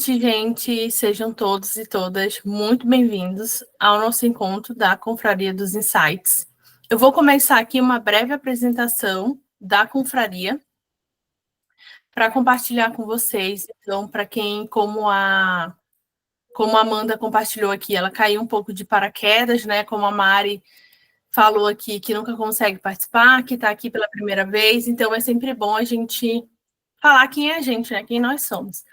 Gente, sejam todos e todas muito bem-vindos ao nosso encontro da Confraria dos Insights. Eu vou começar aqui uma breve apresentação da confraria para compartilhar com vocês. Então, para quem, como a Amanda compartilhou aqui, ela caiu um pouco de paraquedas, né? Como a Mari falou aqui, que nunca consegue participar, que está aqui pela primeira vez. Então, é sempre bom a gente falar quem é a gente, né? Quem nós somos.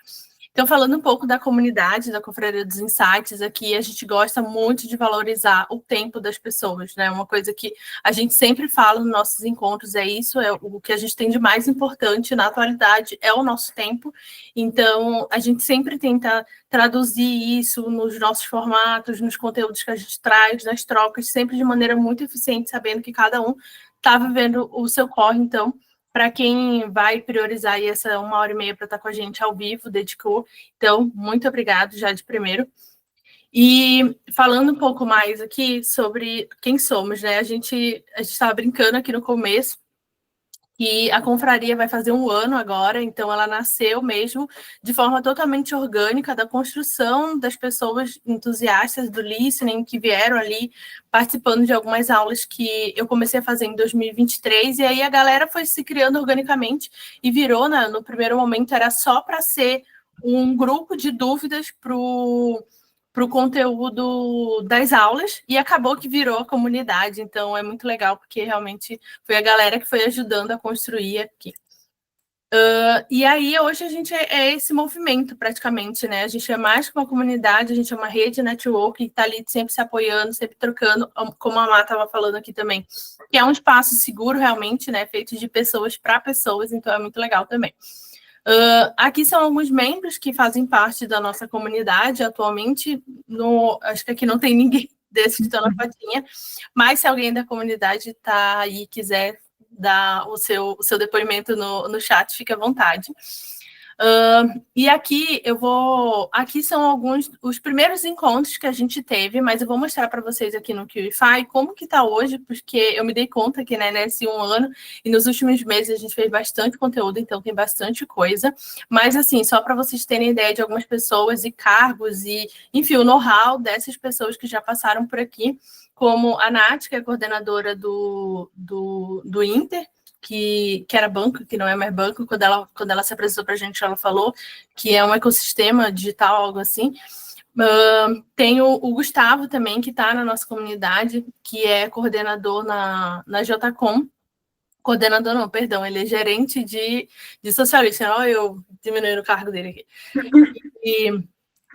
Então, falando um pouco da comunidade, da Confraria dos Insights, aqui a gente gosta muito de valorizar o tempo das pessoas, né? Uma coisa que a gente sempre fala nos nossos encontros é isso, é o que a gente tem de mais importante na atualidade é o nosso tempo. Então, a gente sempre tenta traduzir isso nos nossos formatos, nos conteúdos que a gente traz, nas trocas, sempre de maneira muito eficiente, sabendo que cada um está vivendo o seu corre, então para quem vai priorizar aí essa 1h30 para estar com a gente ao vivo, dedicou. Então, muito obrigado já de primeiro. E falando um pouco mais aqui sobre quem somos, né? A gente estava brincando aqui no começo que a confraria vai fazer 1 ano agora, então ela nasceu mesmo de forma totalmente orgânica da construção das pessoas entusiastas do listening que vieram ali participando de algumas aulas que eu comecei a fazer em 2023, e aí a galera foi se criando organicamente e virou, né, no primeiro momento era só para ser um grupo de dúvidas para o conteúdo das aulas, e acabou que virou a comunidade, então é muito legal, porque realmente foi a galera que foi ajudando a construir aqui. E aí, hoje a gente é esse movimento, praticamente, né? A gente é mais que uma comunidade, a gente é uma rede network que está ali sempre se apoiando, sempre trocando, como a Má estava falando aqui também, que é um espaço seguro, realmente, né? Feito de pessoas para pessoas, então é muito legal também. Aqui são alguns membros que fazem parte da nossa comunidade atualmente. Acho que aqui não tem ninguém desses que estão na fotinha, mas se alguém da comunidade está aí e quiser dar o seu depoimento no chat, fique à vontade. E aqui aqui são alguns os primeiros encontros que a gente teve, mas eu vou mostrar para vocês aqui no QIFI como que está hoje, porque eu me dei conta que, né, nesse 1 ano e nos últimos meses a gente fez bastante conteúdo, então tem bastante coisa. Mas assim, só para vocês terem ideia de algumas pessoas e cargos e, enfim, o know-how dessas pessoas que já passaram por aqui, como a Nath, que é coordenadora do Inter, que era banco, que não é mais banco. Quando ela se apresentou para a gente, ela falou que é um ecossistema digital, algo assim. Tem o Gustavo também, que está na nossa comunidade, que é coordenador na JCom. Coordenador não, perdão, ele é gerente de socialista. Olha eu diminuindo o cargo dele aqui. E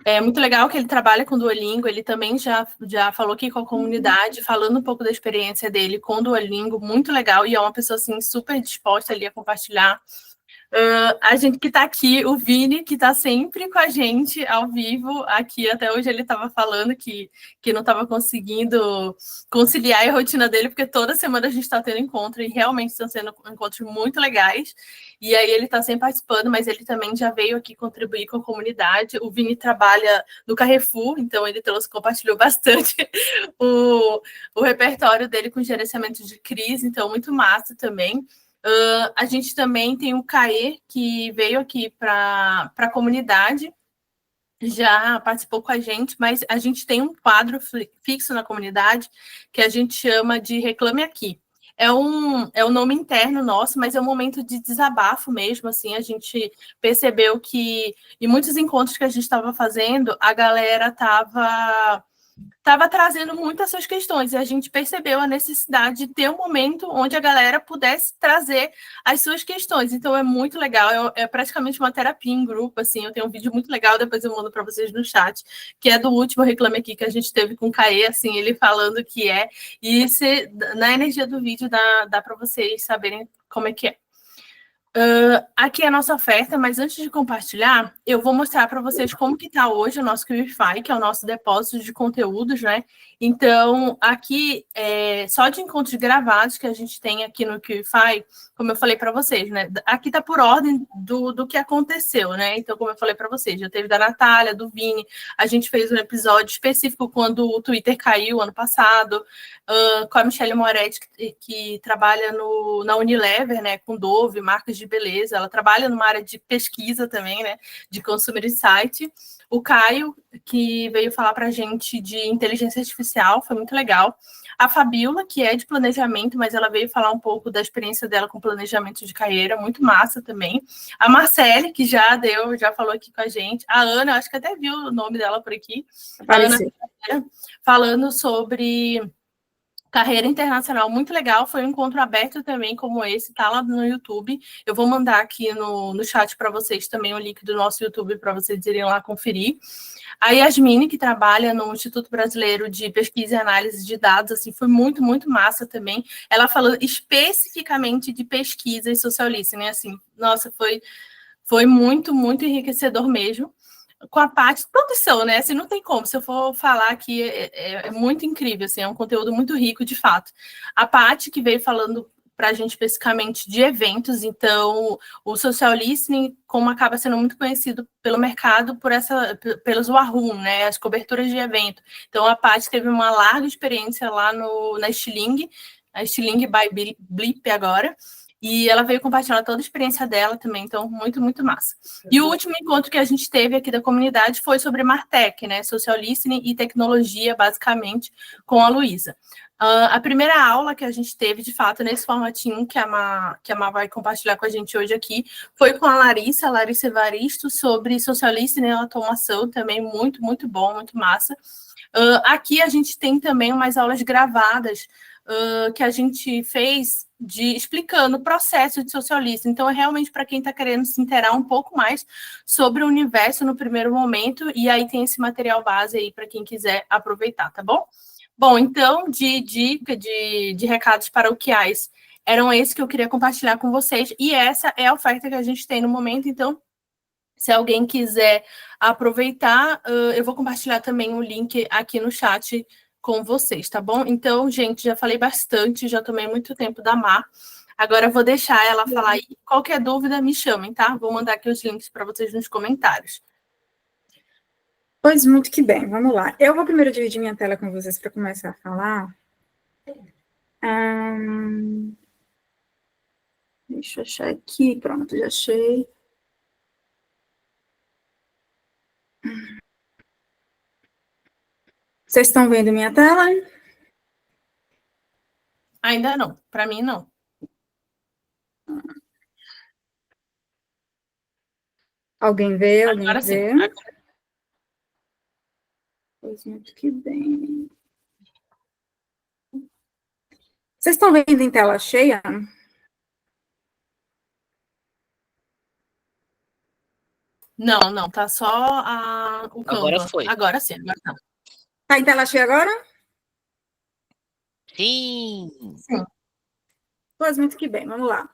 é muito legal que ele trabalha com Duolingo, ele também já falou aqui com a comunidade, falando um pouco da experiência dele com o Duolingo, muito legal, e é uma pessoa, assim, super disposta ali a compartilhar. A gente que está aqui, o Vini, que está sempre com a gente ao vivo aqui, até hoje ele estava falando que não estava conseguindo conciliar a rotina dele, porque toda semana a gente está tendo encontro, e realmente estão sendo encontros muito legais, e aí ele está sempre participando, mas ele também já veio aqui contribuir com a comunidade. O Vini trabalha no Carrefour, então ele compartilhou bastante o repertório dele com gerenciamento de crise, então muito massa também. A gente também tem o Caê, que veio aqui para a comunidade, já participou com a gente, mas a gente tem um quadro fixo na comunidade que a gente chama de Reclame Aqui. É um nome interno nosso, mas é um momento de desabafo mesmo, assim, a gente percebeu que em muitos encontros que a gente estava fazendo, a galera estava trazendo muitas suas questões, e a gente percebeu a necessidade de ter um momento onde a galera pudesse trazer as suas questões. Então é muito legal, é praticamente uma terapia em grupo, assim. Eu tenho um vídeo muito legal, depois eu mando para vocês no chat, que é do último Reclame Aqui que a gente teve com o Caê, assim, ele falando que é, e na energia do vídeo dá para vocês saberem como é que é. Aqui é a nossa oferta, mas antes de compartilhar, eu vou mostrar para vocês como que está hoje o nosso QIFI, que é o nosso depósito de conteúdos, né? Então, aqui, só de encontros gravados que a gente tem aqui no QIFI, como eu falei para vocês, né? Aqui está por ordem do que aconteceu, né? Então, como eu falei para vocês, já teve da Natália, do Vini, a gente fez um episódio específico quando o Twitter caiu ano passado, com a Michelle Moretti, que trabalha na Unilever, né? Com Dove, marcas de beleza, ela trabalha numa área de pesquisa também, né, de Consumer Insight. O Caio, que veio falar para a gente de inteligência artificial, foi muito legal. A Fabiola, que é de planejamento, mas ela veio falar um pouco da experiência dela com planejamento de carreira, muito massa também. A Marcele, que já falou aqui com a gente. A Ana, acho que até viu o nome dela por aqui. Apareceu. A Ana, falando sobre carreira internacional, muito legal. Foi um encontro aberto também, como esse, tá lá no YouTube. Eu vou mandar aqui no chat para vocês também o link do nosso YouTube para vocês irem lá conferir. A Yasmine, que trabalha no Instituto Brasileiro de Pesquisa e Análise de Dados, assim, foi muito, muito massa também. Ela falou especificamente de pesquisa e social listening, assim, nossa, foi muito, muito enriquecedor mesmo. Com a parte, todos são, né? Assim, não tem como. Se eu for falar aqui, é muito incrível, assim, é um conteúdo muito rico, de fato. A parte que veio falando para a gente especificamente de eventos, então o social listening, como acaba sendo muito conhecido pelo mercado pelos Wahoo, né? As coberturas de evento. Então a Paty teve uma larga experiência lá na Stiling, a Stiling by Blip agora. E ela veio compartilhar toda a experiência dela também, então muito, muito massa. E o último encontro que a gente teve aqui da comunidade foi sobre Martech, né? Social listening e tecnologia, basicamente, com a Luísa. A primeira aula que a gente teve, de fato, nesse formatinho que a Má vai compartilhar com a gente hoje aqui, foi com a Larissa Evaristo, sobre social listening e automação, também muito, muito bom, muito massa. Aqui a gente tem também umas aulas gravadas que a gente fez explicando o processo de social listening. Então, é realmente para quem está querendo se inteirar um pouco mais sobre o universo no primeiro momento, e aí tem esse material base aí para quem quiser aproveitar, tá bom? Bom, então, de dica, de recados paroquiais, eram esses que eu queria compartilhar com vocês, e essa é a oferta que a gente tem no momento, então, se alguém quiser aproveitar, eu vou compartilhar também o link aqui no chat com vocês, tá bom? Então, gente, já falei bastante, já tomei muito tempo da Má. Agora eu vou deixar ela falar aí. Qualquer dúvida, me chamem, tá? Vou mandar aqui os links para vocês nos comentários. Pois muito que bem, vamos lá. Eu vou primeiro dividir minha tela com vocês para começar a falar. Deixa eu achar aqui, pronto, já achei. Vocês estão vendo minha tela? Ainda não, para mim não. Alguém vê? Alguém Agora vê? sim. Pois muito que bem. Vocês estão vendo em tela cheia? Não, tá só o Canva. Agora foi. Agora sim, agora tá. Tá em tela cheia agora? Sim. Pois muito que bem, vamos lá.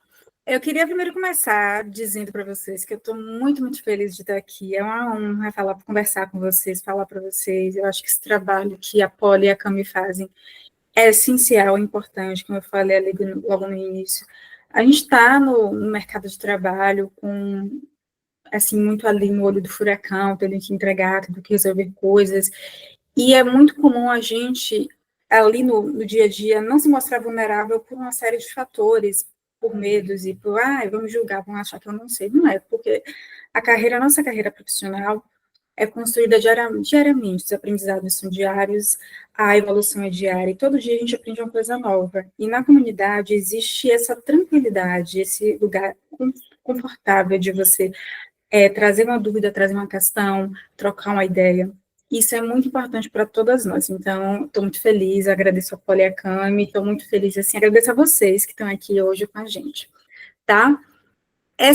Eu queria primeiro começar dizendo para vocês que eu estou muito, muito feliz de estar aqui. É uma honra conversar com vocês, falar para vocês. Eu acho que esse trabalho que a Poli e a Cami fazem é essencial, é importante, como eu falei ali logo no início. A gente está no mercado de trabalho com, assim, muito ali no olho do furacão, tendo que entregar, tendo que resolver coisas, e é muito comum a gente, ali no dia a dia, não se mostrar vulnerável por uma série de fatores, por medos e por, vamos julgar, vão achar que eu não sei. Não é, porque a nossa carreira profissional é construída diariamente, os aprendizados são diários, a evolução é diária, e todo dia a gente aprende uma coisa nova. E na comunidade existe essa tranquilidade, esse lugar confortável de você trazer uma dúvida, trazer uma questão, trocar uma ideia. Isso é muito importante para todas nós. Então, estou muito feliz, agradeço a Poli e a Cami, estou muito feliz, assim, agradeço a vocês que estão aqui hoje com a gente, tá? Vai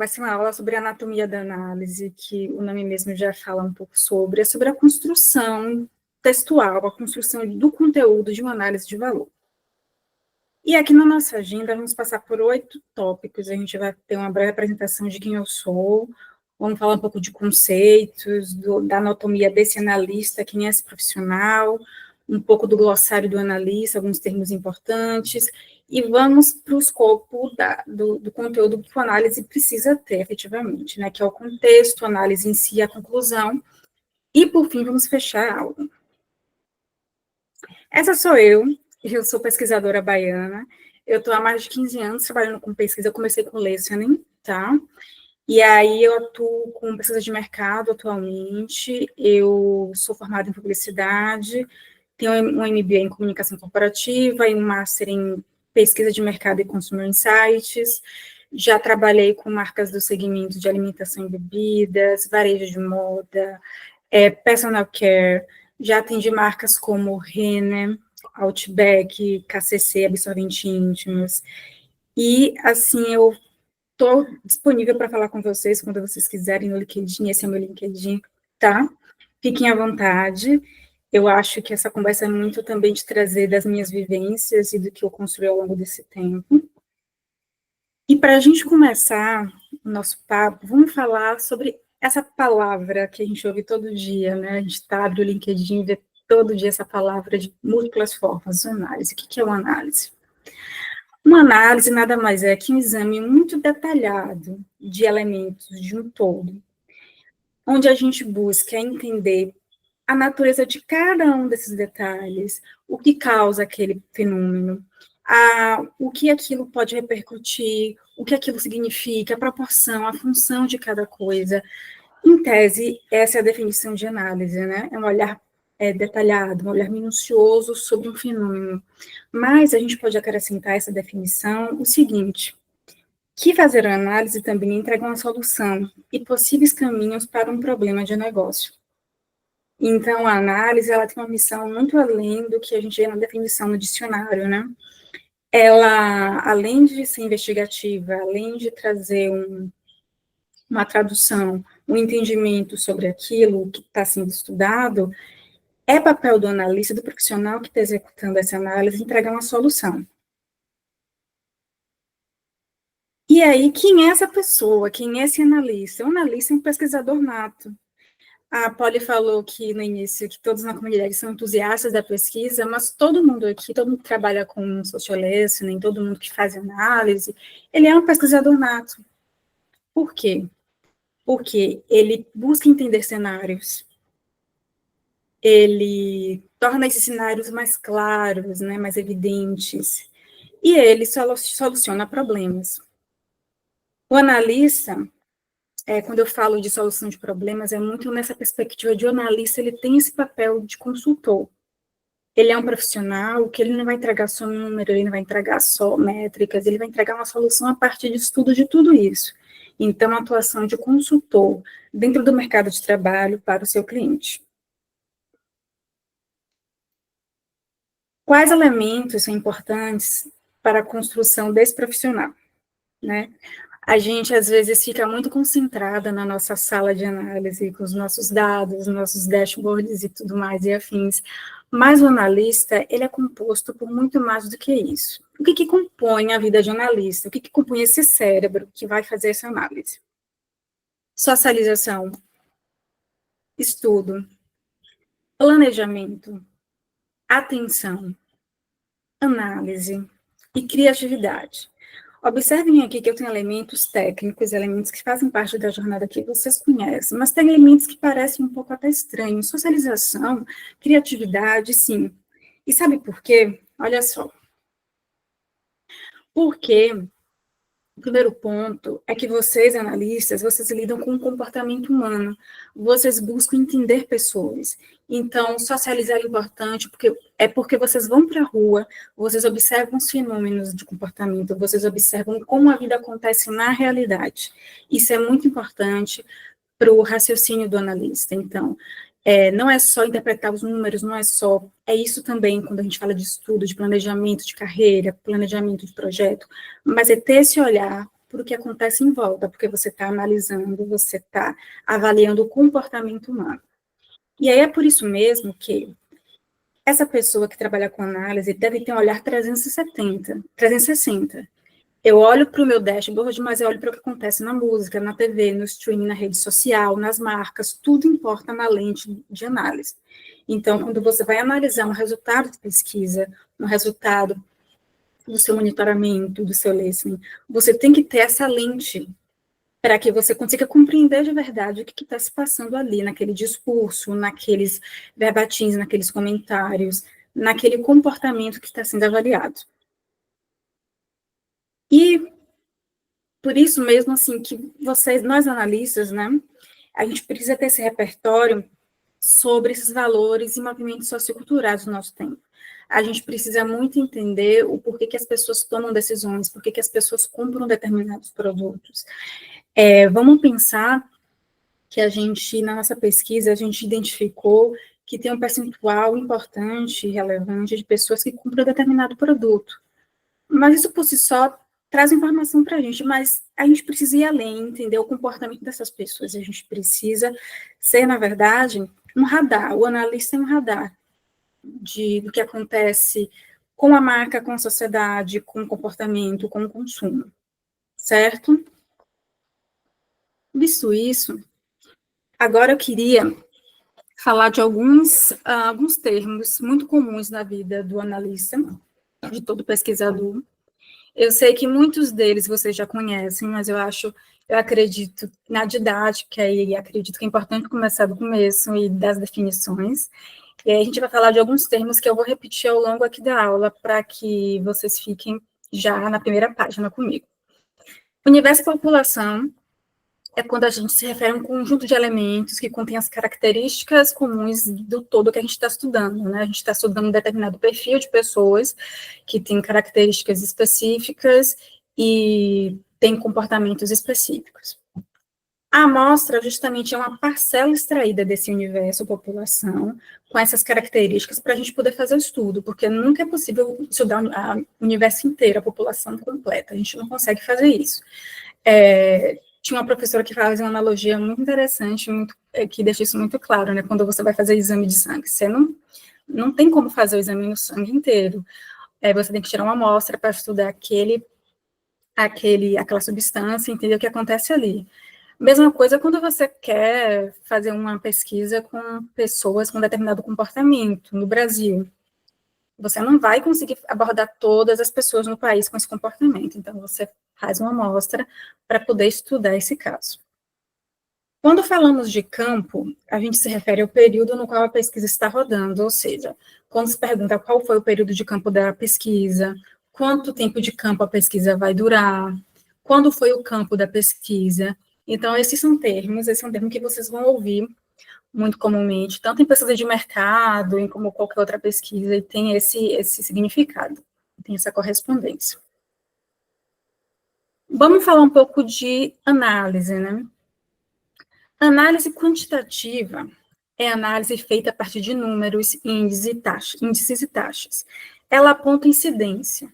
ser uma aula sobre anatomia da análise, que o nome mesmo já fala um pouco sobre, é sobre a construção textual, a construção do conteúdo de uma análise de valor. E aqui na nossa agenda, vamos passar por 8 tópicos, a gente vai ter uma breve apresentação de quem eu sou, vamos falar um pouco de conceitos, da anatomia desse analista, quem é esse profissional, um pouco do glossário do analista, alguns termos importantes, e vamos para o escopo do conteúdo que a análise precisa ter, efetivamente, né, que é o contexto, a análise em si, a conclusão, e, por fim, vamos fechar a aula. Essa sou eu sou pesquisadora baiana, Eu estou há mais de 15 anos trabalhando com pesquisa, eu comecei com listening, tá? E aí eu atuo com pesquisa de mercado atualmente, eu sou formada em publicidade, tenho um MBA em comunicação corporativa e um Master em pesquisa de mercado e consumer insights, já trabalhei com marcas do segmento de alimentação e bebidas, varejo de moda, personal care, já atendi marcas como Renner, Outback, KCC, Absorvente Íntimos, e assim, eu estou disponível para falar com vocês quando vocês quiserem no LinkedIn, esse é meu LinkedIn, tá? Fiquem à vontade. Eu acho que essa conversa é muito também de trazer das minhas vivências e do que eu construí ao longo desse tempo. E para a gente começar o nosso papo, vamos falar sobre essa palavra que a gente ouve todo dia, né? A gente abre o LinkedIn e vê todo dia essa palavra de múltiplas formas, análise. O que é uma análise? Uma análise nada mais é que um exame muito detalhado de elementos de um todo, onde a gente busca entender a natureza de cada um desses detalhes, o que causa aquele fenômeno, o que aquilo pode repercutir, o que aquilo significa, a proporção, a função de cada coisa. Em tese, essa é a definição de análise, né? É um olhar detalhado, um olhar minucioso sobre um fenômeno. Mas a gente pode acrescentar essa definição o seguinte, que fazer a análise também entrega uma solução e possíveis caminhos para um problema de negócio. Então, a análise, ela tem uma missão muito além do que a gente vê na definição no dicionário, né? Ela, além de ser investigativa, além de trazer uma tradução, um entendimento sobre aquilo que está sendo estudado, é papel do analista, do profissional que está executando essa análise, entregar uma solução. E aí, quem é essa pessoa? Quem é esse analista? O analista é um pesquisador nato. A Polly falou que no início que todos na comunidade são entusiastas da pesquisa, mas todo mundo aqui, todo mundo que trabalha com social listening, todo mundo que faz análise, ele é um pesquisador nato. Por quê? Porque ele busca entender cenários, ele torna esses cenários mais claros, né, mais evidentes, e ele soluciona problemas. O analista, quando eu falo de solução de problemas, é muito nessa perspectiva de o analista, ele tem esse papel de consultor. Ele é um profissional que ele não vai entregar só número, ele não vai entregar só métricas, ele vai entregar uma solução a partir de estudo de tudo isso. Então, a atuação de consultor dentro do mercado de trabalho para o seu cliente. Quais elementos são importantes para a construção desse profissional, né? A gente, às vezes, fica muito concentrada na nossa sala de análise, com os nossos dados, nossos dashboards e tudo mais, e afins. Mas o analista, ele é composto por muito mais do que isso. O que compõe a vida de um analista? O que compõe esse cérebro que vai fazer essa análise? Socialização, estudo, planejamento, atenção, análise e criatividade. Observem aqui que eu tenho elementos técnicos, elementos que fazem parte da jornada que vocês conhecem, mas tem elementos que parecem um pouco até estranhos. Socialização, criatividade, sim. E sabe por quê? Olha só. Porque o primeiro ponto é que vocês, analistas, vocês lidam com o comportamento humano, vocês buscam entender pessoas. Então, socializar é importante porque vocês vão para a rua, vocês observam os fenômenos de comportamento, vocês observam como a vida acontece na realidade. Isso é muito importante para o raciocínio do analista. Então, não é só interpretar os números, não é só... É isso também quando a gente fala de estudo, de planejamento de carreira, planejamento de projeto, mas é ter esse olhar para o que acontece em volta, porque você está analisando, você está avaliando o comportamento humano. E aí é por isso mesmo que essa pessoa que trabalha com análise deve ter um olhar 360. Eu olho para o meu dashboard, mas eu olho para o que acontece na música, na TV, no streaming, na rede social, nas marcas, tudo importa na lente de análise. Então, quando você vai analisar um resultado de pesquisa, um resultado do seu monitoramento, do seu listening, você tem que ter essa lente para que você consiga compreender de verdade o que está se passando ali, naquele discurso, naqueles verbatins, naqueles comentários, naquele comportamento que está sendo avaliado. E por isso mesmo, assim, que nós analistas, né, a gente precisa ter esse repertório sobre esses valores e movimentos socioculturais do nosso tempo. A gente precisa muito entender o porquê que as pessoas tomam decisões, porquê que as pessoas compram determinados produtos. Vamos pensar que a gente, na nossa pesquisa, a gente identificou que tem um percentual importante e relevante de pessoas que compram determinado produto. Mas isso por si só traz informação para a gente, mas a gente precisa ir além, entender o comportamento dessas pessoas. A gente precisa ser, na verdade, um radar. O analista é um radar do que acontece com a marca, com a sociedade, com o comportamento, com o consumo. Certo? Visto isso, agora eu queria falar de alguns termos muito comuns na vida do analista, de todo pesquisador. Eu sei que muitos deles vocês já conhecem, mas eu acredito na didática e acredito que é importante começar do começo e das definições. E aí a gente vai falar de alguns termos que eu vou repetir ao longo aqui da aula para que vocês fiquem já na primeira página comigo. Universo população é quando a gente se refere a um conjunto de elementos que contém as características comuns do todo que a gente está estudando, né? A gente está estudando um determinado perfil de pessoas que tem características específicas e tem comportamentos específicos. A amostra, justamente, é uma parcela extraída desse universo, população, com essas características, para a gente poder fazer o estudo, porque nunca é possível estudar o universo inteiro, a população completa, a gente não consegue fazer isso. Tinha uma professora que fazia uma analogia muito interessante, que deixa isso muito claro, né? Quando você vai fazer exame de sangue, você não tem como fazer o exame no sangue inteiro. Você tem que tirar uma amostra para estudar aquela substância, entender o que acontece ali. Mesma coisa quando você quer fazer uma pesquisa com pessoas com determinado comportamento no Brasil. Você não vai conseguir abordar todas as pessoas no país com esse comportamento. Então, você faz uma amostra para poder estudar esse caso. Quando falamos de campo, a gente se refere ao período no qual a pesquisa está rodando, ou seja, quando se pergunta qual foi o período de campo da pesquisa, quanto tempo de campo a pesquisa vai durar, quando foi o campo da pesquisa. Então, esse é um termo que vocês vão ouvir muito comumente, tanto em pesquisa de mercado, em como qualquer outra pesquisa, e tem esse significado, tem essa correspondência. Vamos falar um pouco de análise, né? Análise quantitativa é análise feita a partir de números, índices e taxas. Ela aponta incidência.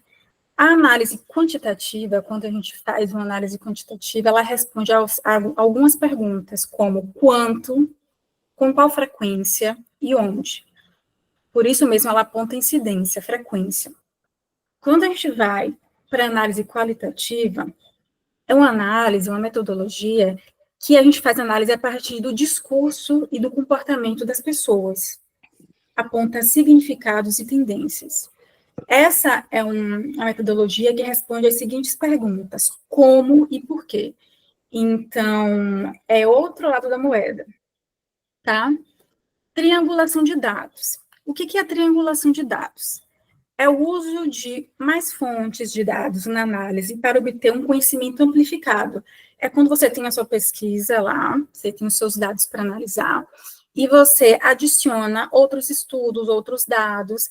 A análise quantitativa, quando a gente faz uma análise quantitativa, ela responde a algumas perguntas, como quanto, com qual frequência e onde. Por isso mesmo, ela aponta incidência, frequência. Quando a gente vai para a análise qualitativa, é uma análise, uma metodologia que a gente faz análise a partir do discurso e do comportamento das pessoas. Aponta significados e tendências. Essa é uma metodologia que responde às seguintes perguntas: como e por quê? Então, é outro lado da moeda, tá? Triangulação de dados. O que é a triangulação de dados? É o uso de mais fontes de dados na análise para obter um conhecimento amplificado. É quando você tem a sua pesquisa lá, você tem os seus dados para analisar, e você adiciona outros estudos, outros dados,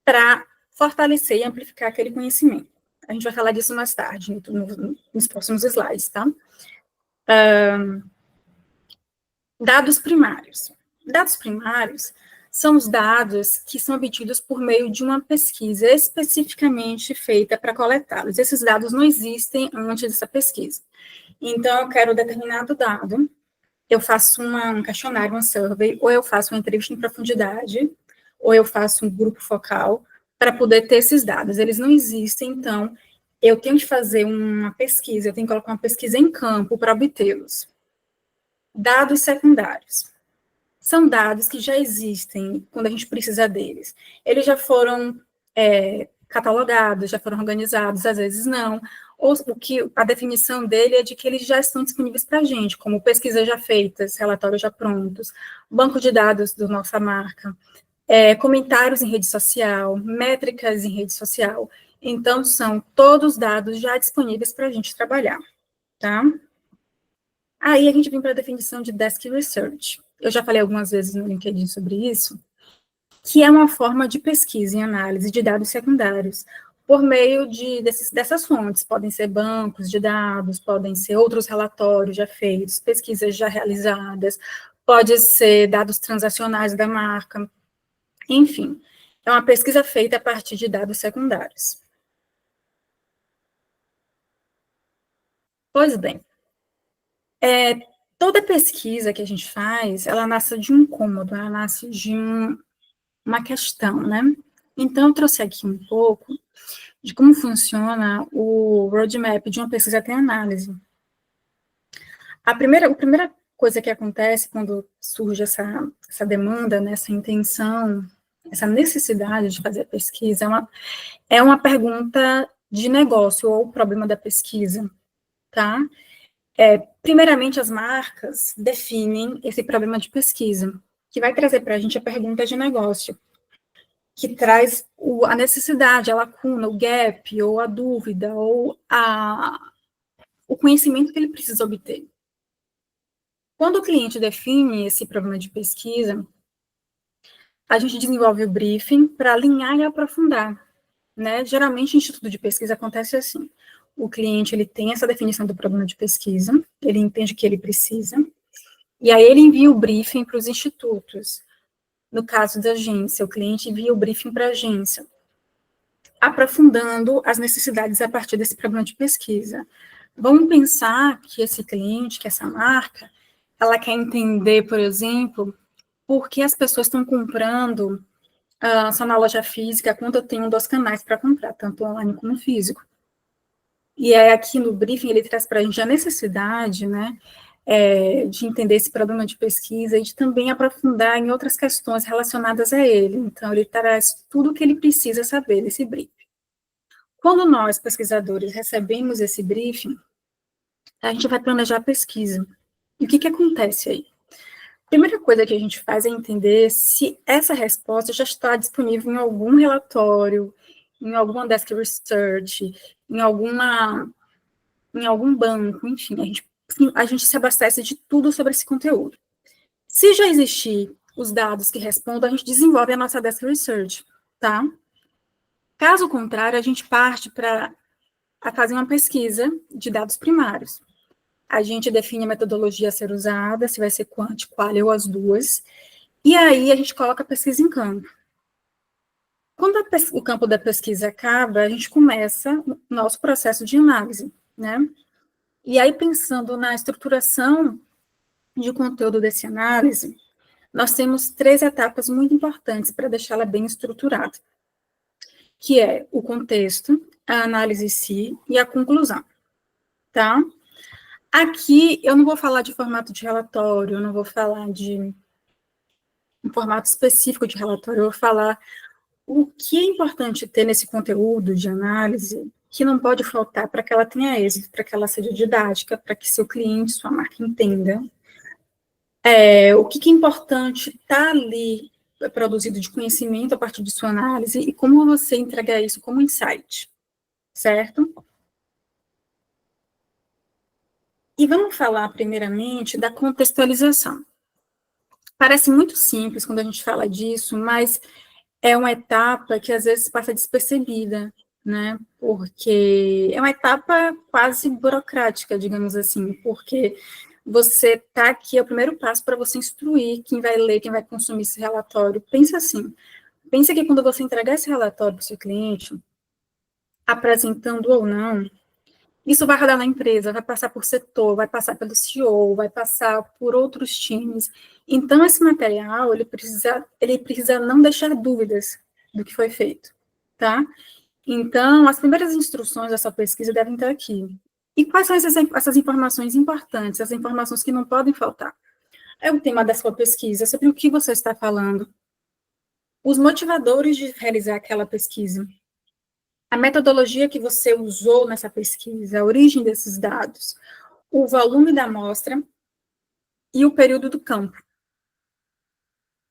para fortalecer e amplificar aquele conhecimento. A gente vai falar disso mais tarde, nos próximos slides, tá? Dados primários. Dados primários são os dados que são obtidos por meio de uma pesquisa especificamente feita para coletá-los. Esses dados não existem antes dessa pesquisa. Então, eu quero determinado dado, eu faço um questionário, uma survey, ou eu faço uma entrevista em profundidade, ou eu faço um grupo focal, para poder ter esses dados. Eles não existem, então, eu tenho que fazer uma pesquisa, eu tenho que colocar uma pesquisa em campo para obtê-los. Dados secundários. São dados que já existem quando a gente precisa deles. Eles já foram catalogados, já foram organizados, às vezes não. Ou a definição dele é de que eles já estão disponíveis para a gente, como pesquisas já feitas, relatórios já prontos, banco de dados da nossa marca, comentários em rede social, métricas em rede social. Então, são todos dados já disponíveis para a gente trabalhar, tá? Aí a gente vem para a definição de Desk Research. Eu já falei algumas vezes no LinkedIn sobre isso, que é uma forma de pesquisa e análise de dados secundários, por meio dessas fontes. Podem ser bancos de dados, podem ser outros relatórios já feitos, pesquisas já realizadas, pode ser dados transacionais da marca, enfim. É uma pesquisa feita a partir de dados secundários. Pois bem, toda pesquisa que a gente faz, ela nasce de um incômodo, ela nasce de uma questão, né? Então, eu trouxe aqui um pouco de como funciona o roadmap de uma pesquisa até análise. A primeira coisa que acontece quando surge essa demanda, né, essa intenção, essa necessidade de fazer a pesquisa, é uma pergunta de negócio ou problema da pesquisa, tá? Primeiramente, as marcas definem esse problema de pesquisa, que vai trazer para a gente a pergunta de negócio, que traz a necessidade, a lacuna, o gap, ou a dúvida, ou o conhecimento que ele precisa obter. Quando o cliente define esse problema de pesquisa, a gente desenvolve o briefing para alinhar e aprofundar, né? Geralmente, em instituto de pesquisa acontece assim: o cliente ele tem essa definição do problema de pesquisa, ele entende o que ele precisa, e aí ele envia o briefing para os institutos. No caso da agência, o cliente envia o briefing para a agência, aprofundando as necessidades a partir desse problema de pesquisa. Vamos pensar que esse cliente, que essa marca, ela quer entender, por exemplo, por que as pessoas estão comprando só na loja física, quando eu tenho 2 canais para comprar, tanto online como físico. E aí, aqui no briefing, ele traz para a gente a necessidade, né, de entender esse problema de pesquisa e de também aprofundar em outras questões relacionadas a ele. Então, ele traz tudo o que ele precisa saber desse briefing. Quando nós, pesquisadores, recebemos esse briefing, a gente vai planejar a pesquisa. E o que acontece aí? A primeira coisa que a gente faz é entender se essa resposta já está disponível em algum relatório, em alguma desk research, em algum banco, enfim, a gente se abastece de tudo sobre esse conteúdo. Se já existir os dados que respondam, a gente desenvolve a nossa desk research, tá? Caso contrário, a gente parte para fazer uma pesquisa de dados primários. A gente define a metodologia a ser usada, se vai ser quant, qual ou as duas, e aí a gente coloca a pesquisa em campo. Quando o campo da pesquisa acaba, a gente começa o nosso processo de análise, né? E aí, pensando na estruturação de conteúdo desse análise, nós temos 3 etapas muito importantes para deixá-la bem estruturada, que é o contexto, a análise em si e a conclusão, tá? Aqui, eu não vou falar de formato de relatório, eu não vou falar de um formato específico de relatório, eu vou falar o que é importante ter nesse conteúdo de análise que não pode faltar para que ela tenha êxito, para que ela seja didática, para que seu cliente, sua marca entenda. O que é importante estar ali produzido de conhecimento a partir de sua análise e como você entregar isso como insight, certo? E vamos falar, primeiramente, da contextualização. Parece muito simples quando a gente fala disso, mas é uma etapa que às vezes passa despercebida, né? Porque é uma etapa quase burocrática, digamos assim, porque você está aqui, é o primeiro passo para você instruir quem vai ler, quem vai consumir esse relatório. Pensa assim, pensa que quando você entregar esse relatório para o seu cliente, apresentando ou não, isso vai rodar na empresa, vai passar por setor, vai passar pelo CEO, vai passar por outros times. Então, esse material, ele precisa não deixar dúvidas do que foi feito, tá? Então, as primeiras instruções dessa pesquisa devem estar aqui. E quais são essas informações importantes, as informações que não podem faltar? É o tema da sua pesquisa, sobre o que você está falando, os motivadores de realizar aquela pesquisa, a metodologia que você usou nessa pesquisa, a origem desses dados, o volume da amostra e o período do campo.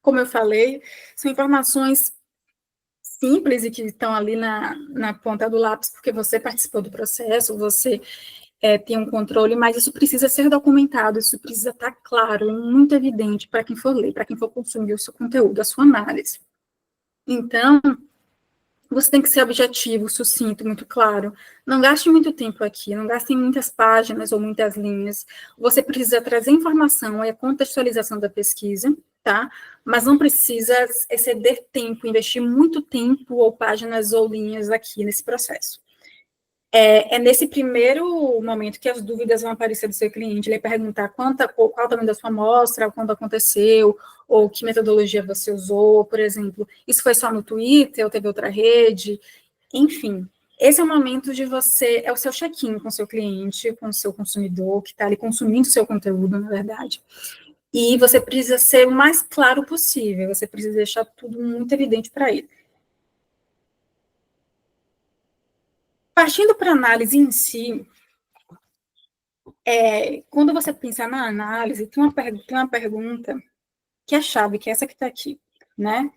Como eu falei, são informações simples e que estão ali na ponta do lápis, porque você participou do processo, você tem um controle, mas isso precisa ser documentado, isso precisa estar claro, muito evidente para quem for ler, para quem for consumir o seu conteúdo, a sua análise. Então, você tem que ser objetivo, sucinto, muito claro. Não gaste muito tempo aqui, não gaste muitas páginas ou muitas linhas. Você precisa trazer informação e a contextualização da pesquisa, tá? Mas não precisa exceder tempo, investir muito tempo ou páginas ou linhas aqui nesse processo. É nesse primeiro momento que as dúvidas vão aparecer do seu cliente, ele vai perguntar qual o tamanho da sua amostra, quando aconteceu, ou que metodologia você usou, por exemplo, isso foi só no Twitter, ou teve outra rede, enfim. Esse é o momento de você, é o seu check-in com o seu cliente, com o seu consumidor, que está ali consumindo o seu conteúdo, na verdade. E você precisa ser o mais claro possível, você precisa deixar tudo muito evidente para ele. Partindo para a análise em si, quando você pensa na análise, tem uma pergunta que é chave, que é essa que está aqui, né?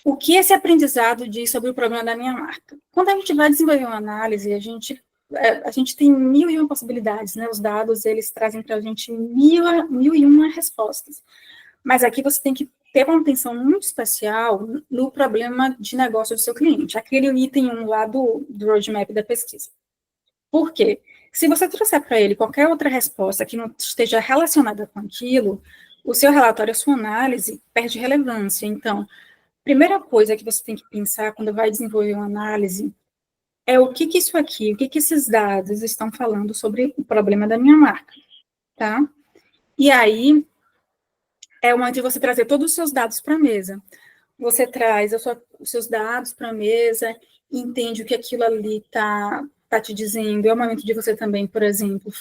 O que esse aprendizado diz sobre o problema da minha marca? Quando a gente vai desenvolver uma análise, a gente tem 1001 possibilidades, né? Os dados, eles trazem para a gente 1001 respostas. Mas aqui você tem que ter uma atenção muito especial no problema de negócio do seu cliente, aquele item 1 lá do roadmap da pesquisa. Por quê? Se você trouxer para ele qualquer outra resposta que não esteja relacionada com aquilo, o seu relatório, a sua análise, perde relevância. Então, primeira coisa que você tem que pensar quando vai desenvolver uma análise é o que isso aqui, o que esses dados estão falando sobre o problema da minha marca, tá? E aí, é o momento de você trazer todos os seus dados para a mesa. Você traz os seus dados para a mesa, entende o que aquilo ali está te dizendo. É o momento de você também, por exemplo,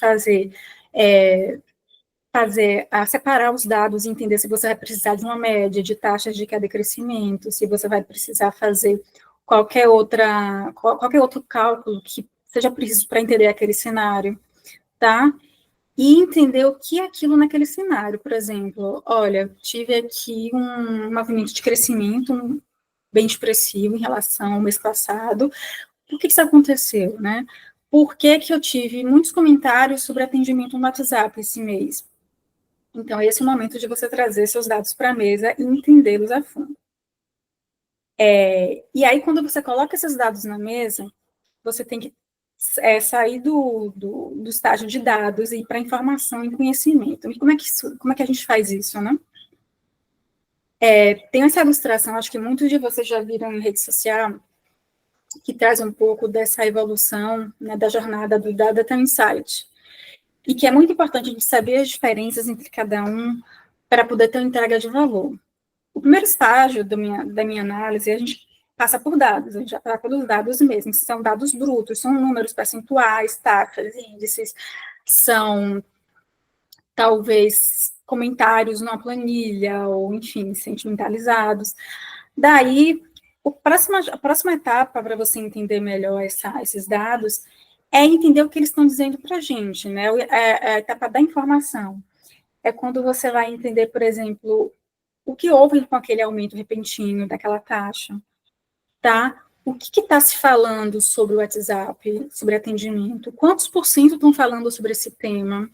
separar os dados e entender se você vai precisar de uma média de taxas de queda e crescimento, se você vai precisar fazer qualquer outro cálculo que seja preciso para entender aquele cenário, tá? E entender o que é aquilo naquele cenário. Por exemplo, olha, tive aqui um movimento de crescimento bem expressivo em relação ao mês passado. Por que isso aconteceu, né? Por que eu tive muitos comentários sobre atendimento no WhatsApp esse mês? Então, esse é o momento de você trazer seus dados para a mesa e entendê-los a fundo. E aí, quando você coloca esses dados na mesa, você tem que sair do estágio de dados e ir para informação e conhecimento. E como é que a gente faz isso, né? Tem essa ilustração, acho que muitos de vocês já viram em rede social, que traz um pouco dessa evolução, né, da jornada do Data até o Insight. E que é muito importante a gente saber as diferenças entre cada um para poder ter uma entrega de valor. O primeiro estágio da minha análise, a gente passa por dados, a gente já trata dos dados mesmos, são dados brutos, são números percentuais, taxas, índices, são, talvez, comentários numa planilha, ou, enfim, sentimentalizados. Daí, a próxima etapa para você entender melhor esses dados é entender o que eles estão dizendo para a gente, né? É a etapa da informação. É quando você vai entender, por exemplo, o que houve com aquele aumento repentino daquela taxa, tá? O que está se falando sobre o WhatsApp, sobre atendimento? Quantos por cento estão falando sobre esse tema?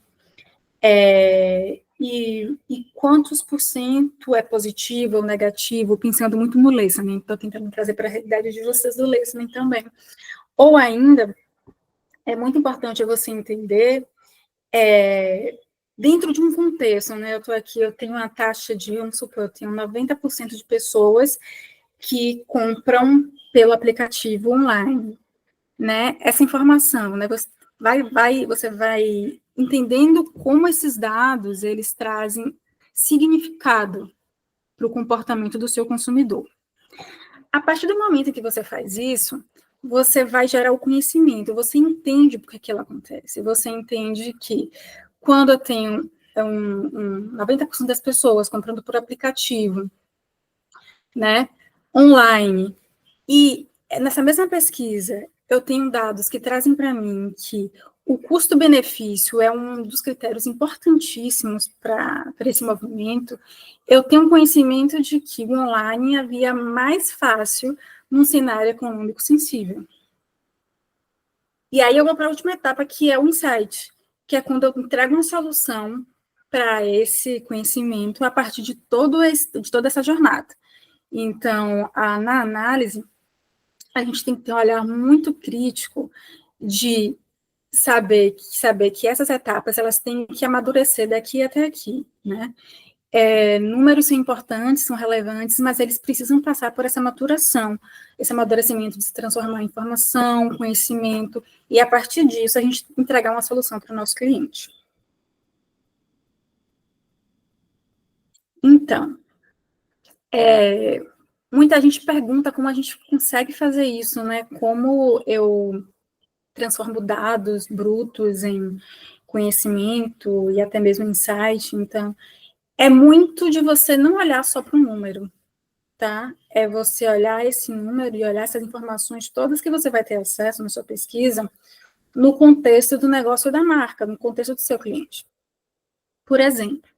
E quantos por cento é positivo ou negativo? Pensando muito no listening, estou tentando trazer para a realidade de vocês do listening também. Ou ainda, é muito importante você entender dentro de um contexto, né? Eu estou aqui, eu tenho uma taxa de, vamos supor, eu tenho 90% de pessoas que compram pelo aplicativo online, né? Essa informação, né? Você vai entendendo como esses dados, eles trazem significado para o comportamento do seu consumidor. A partir do momento que você faz isso, você vai gerar o conhecimento, você entende por que aquilo acontece, você entende que quando eu tenho 90% das pessoas comprando por aplicativo, né, online, e nessa mesma pesquisa eu tenho dados que trazem para mim que o custo-benefício é um dos critérios importantíssimos para esse movimento, eu tenho conhecimento de que o online é a via mais fácil num cenário econômico sensível. E aí eu vou para a última etapa, que é o insight, que é quando eu entrego uma solução para esse conhecimento a partir de toda essa jornada. Então, na análise, a gente tem que ter um olhar muito crítico de saber que essas etapas elas têm que amadurecer daqui até aqui, né? Números são importantes, são relevantes, mas eles precisam passar por essa maturação, esse amadurecimento de se transformar em informação, conhecimento, e a partir disso a gente entregar uma solução para o nosso cliente. Então, muita gente pergunta como a gente consegue fazer isso, né? Como eu transformo dados brutos em conhecimento e até mesmo insight. Então, é muito de você não olhar só para o número, tá? É você olhar esse número e olhar essas informações todas que você vai ter acesso na sua pesquisa no contexto do negócio da marca, no contexto do seu cliente. Por exemplo,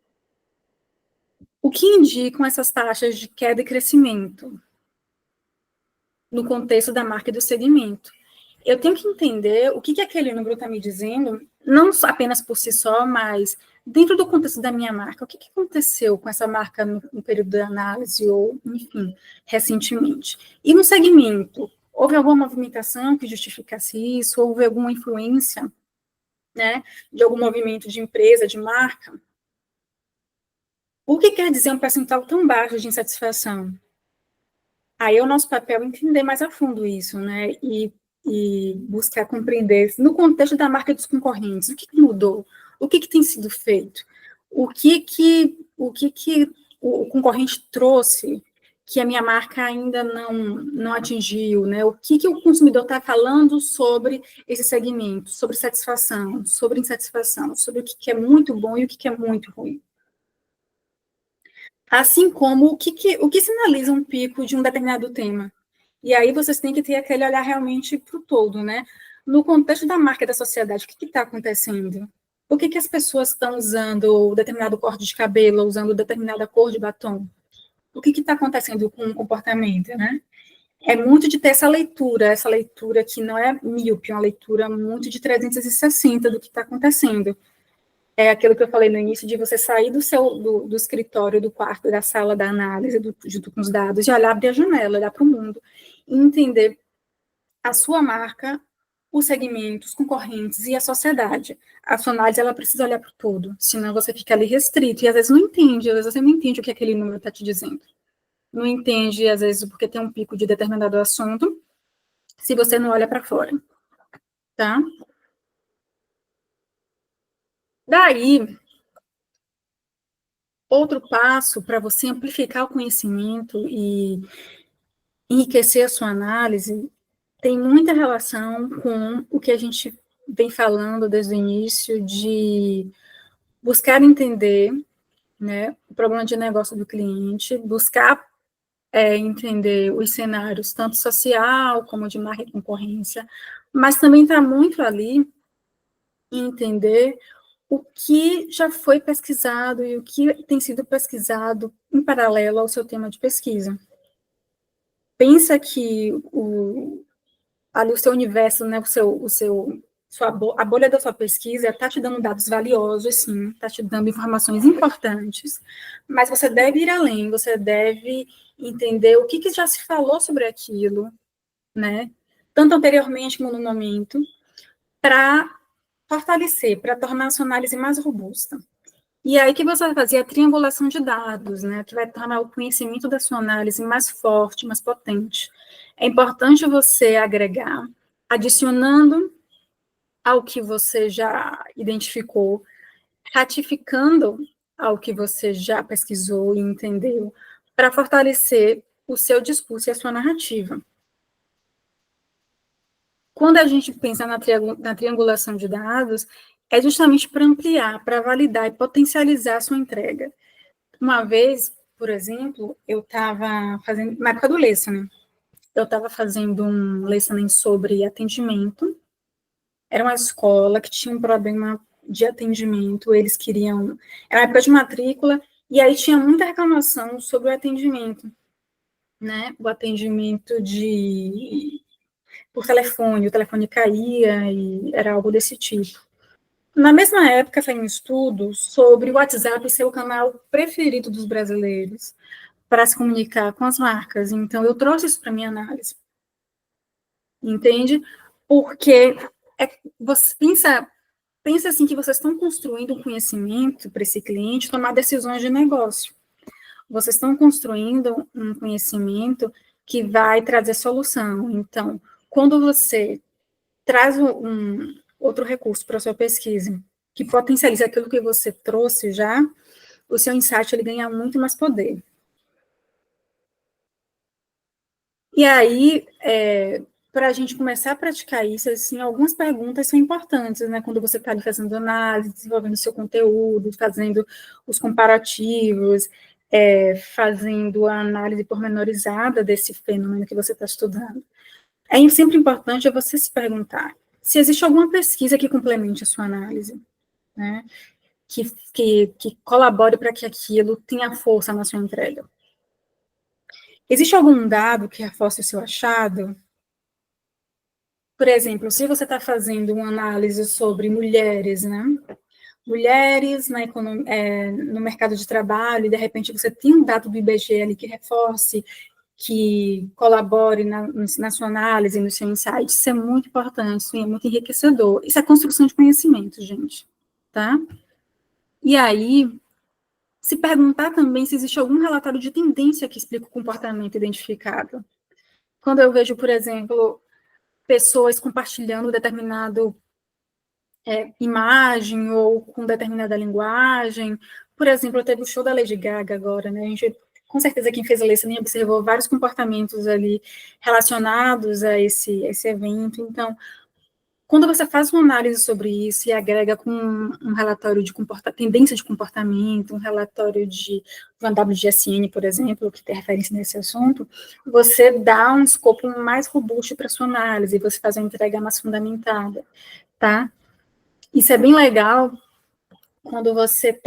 o que indicam essas taxas de queda e crescimento no contexto da marca e do segmento? Eu tenho que entender o que aquele número está me dizendo, não apenas por si só, mas dentro do contexto da minha marca. O que aconteceu com essa marca no período de análise ou, enfim, recentemente? E no segmento, houve alguma movimentação que justificasse isso? Houve alguma influência, né, de algum movimento de empresa, de marca? O que quer dizer um percentual tão baixo de insatisfação? Aí é o nosso papel entender mais a fundo isso, né? E buscar compreender, no contexto da marca dos concorrentes, o que mudou? O que tem sido feito? O que o concorrente trouxe que a minha marca ainda não atingiu, né? O que o consumidor está falando sobre esse segmento, sobre satisfação, sobre insatisfação, sobre o que é muito bom e o que é muito ruim. Assim como o que sinaliza um pico de um determinado tema. E aí vocês têm que ter aquele olhar realmente para o todo, né? No contexto da marca e da sociedade, o que está acontecendo? Por que as pessoas estão usando determinado corte de cabelo, usando determinada cor de batom? O que está acontecendo com o comportamento, né? É muito de ter essa leitura que não é míope, é uma leitura muito de 360 do que está acontecendo. É aquilo que eu falei no início, de você sair do escritório, do quarto, da sala da análise, junto com os dados, e olhar, abrir a janela, olhar para o mundo, e entender a sua marca, os segmentos, os concorrentes e a sociedade. A sua análise, ela precisa olhar para o todo, senão você fica ali restrito, e às vezes não entende, às vezes você não entende o que aquele número está te dizendo. Não entende, às vezes, porque tem um pico de determinado assunto, se você não olha para fora, tá? Daí, outro passo para você amplificar o conhecimento e enriquecer a sua análise tem muita relação com o que a gente vem falando desde o início de buscar entender, né, o problema de negócio do cliente, buscar entender os cenários, tanto social como de marca e concorrência, mas também está muito ali em entender o que já foi pesquisado e o que tem sido pesquisado em paralelo ao seu tema de pesquisa. Pensa que ali o seu universo, né, a bolha da sua pesquisa está te dando dados valiosos, sim, está te dando informações importantes, mas você deve ir além, você deve entender o que já se falou sobre aquilo, né, tanto anteriormente como no momento, para fortalecer, para tornar a sua análise mais robusta. E aí que você vai fazer a triangulação de dados, né, que vai tornar o conhecimento da sua análise mais forte, mais potente. É importante você agregar, adicionando ao que você já identificou, ratificando ao que você já pesquisou e entendeu, para fortalecer o seu discurso e a sua narrativa. Quando a gente pensa na triangulação de dados, é justamente para ampliar, para validar e potencializar a sua entrega. Uma vez, por exemplo, eu estava fazendo, na época do listening, eu estava fazendo um listening sobre atendimento. Era uma escola que tinha um problema de atendimento, eles queriam... Era uma época de matrícula, e aí tinha muita reclamação sobre o atendimento. né, o atendimento por telefone, o telefone caía e era algo desse tipo. Na mesma época, saiu um estudo sobre o WhatsApp ser o canal preferido dos brasileiros para se comunicar com as marcas. Então, eu trouxe isso para minha análise. Entende? Porque você pensa assim que vocês estão construindo um conhecimento para esse cliente tomar decisões de negócio. Vocês estão construindo um conhecimento que vai trazer solução. Então, quando você traz outro recurso para a sua pesquisa, que potencializa aquilo que você trouxe já, o seu insight ele ganha muito mais poder. E aí, para a gente começar a praticar isso, assim, algumas perguntas são importantes, né? Quando você está ali fazendo análise, desenvolvendo seu conteúdo, fazendo os comparativos, fazendo a análise pormenorizada desse fenômeno que você está estudando. É sempre importante você se perguntar se existe alguma pesquisa que complemente a sua análise, né? Que colabore para que aquilo tenha força na sua entrega. Existe algum dado que reforce o seu achado? Por exemplo, se você está fazendo uma análise sobre mulheres, né? Mulheres no mercado de trabalho, e de repente você tem um dado do IBGE ali que reforce, que colabore na sua análise, no seu insight, isso é muito importante, isso é muito enriquecedor. Isso é construção de conhecimento, gente, tá? E aí, se perguntar também se existe algum relatório de tendência que explica o comportamento identificado. Quando eu vejo, por exemplo, pessoas compartilhando determinado imagem ou com determinada linguagem. Por exemplo, teve o show da Lady Gaga agora, né? A gente, com certeza, quem fez a listening observou vários comportamentos ali relacionados a esse evento. Então, quando você faz uma análise sobre isso e agrega com um relatório de tendência de comportamento, um relatório de uma WGSN, por exemplo, que tem referência nesse assunto, você dá um escopo mais robusto para a sua análise, você faz uma entrega mais fundamentada, tá? Isso é bem legal quando você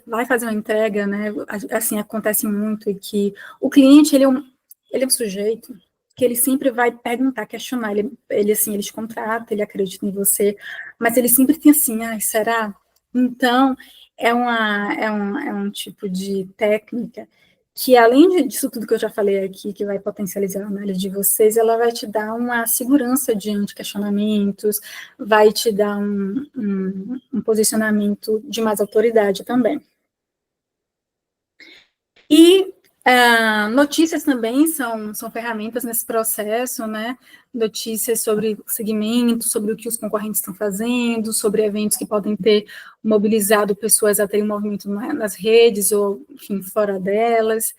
vai fazer uma entrega, né? Assim, acontece muito e que o cliente, ele é um sujeito que ele sempre vai perguntar, questionar, ele te contrata, ele acredita em você, mas ele sempre tem assim, será? Então, é um tipo de técnica que, além disso tudo que eu já falei aqui, que vai potencializar a análise de vocês, ela vai te dar uma segurança diante de questionamentos, vai te dar um posicionamento de mais autoridade também. E notícias também são ferramentas nesse processo, né? Notícias sobre segmentos, sobre o que os concorrentes estão fazendo, sobre eventos que podem ter mobilizado pessoas a terem um movimento nas redes ou, enfim, fora delas.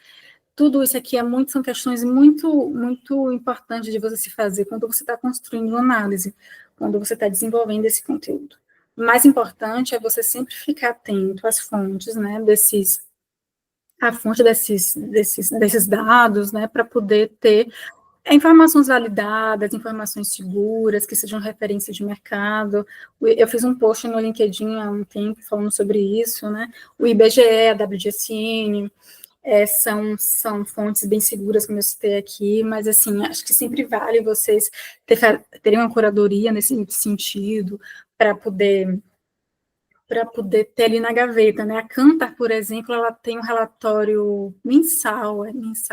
Tudo isso aqui são questões muito, muito importantes de você se fazer quando você está construindo uma análise, quando você está desenvolvendo esse conteúdo. O mais importante é você sempre ficar atento às fontes, né, a fonte desses dados, né, para poder ter informações validadas, informações seguras, que sejam referência de mercado. Eu fiz um post no LinkedIn há um tempo falando sobre isso, né, o IBGE, a WGSN, são fontes bem seguras, como eu citei aqui, mas, assim, acho que sempre vale vocês terem uma curadoria nesse sentido, para poder ter ali na gaveta, né? A Kantar, por exemplo, ela tem um relatório mensal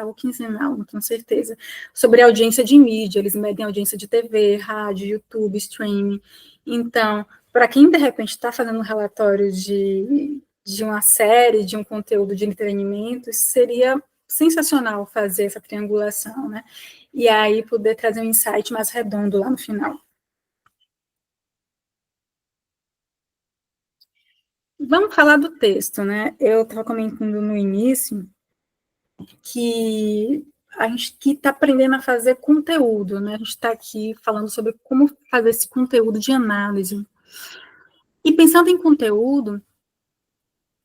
ou quinzenal, não tenho certeza, sobre a audiência de mídia, eles medem a audiência de TV, rádio, YouTube, streaming. Então, para quem, de repente, está fazendo um relatório de uma série, de um conteúdo de entretenimento, seria sensacional fazer essa triangulação, né? E aí poder trazer um insight mais redondo lá no final. Vamos falar do texto, né? Eu estava comentando no início que a gente está aprendendo a fazer conteúdo, né? A gente está aqui falando sobre como fazer esse conteúdo de análise. E pensando em conteúdo,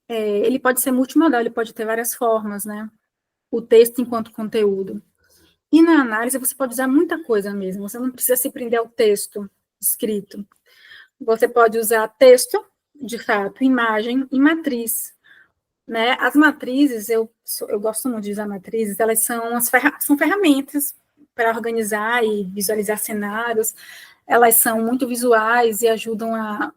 ele pode ser multimodal, ele pode ter várias formas, né? O texto enquanto conteúdo. E na análise você pode usar muita coisa mesmo, você não precisa se prender ao texto escrito. Você pode usar texto, de fato, imagem e matriz. né? As matrizes, eu gosto muito de usar matrizes, elas são ferramentas para organizar e visualizar cenários, elas são muito visuais e ajudam a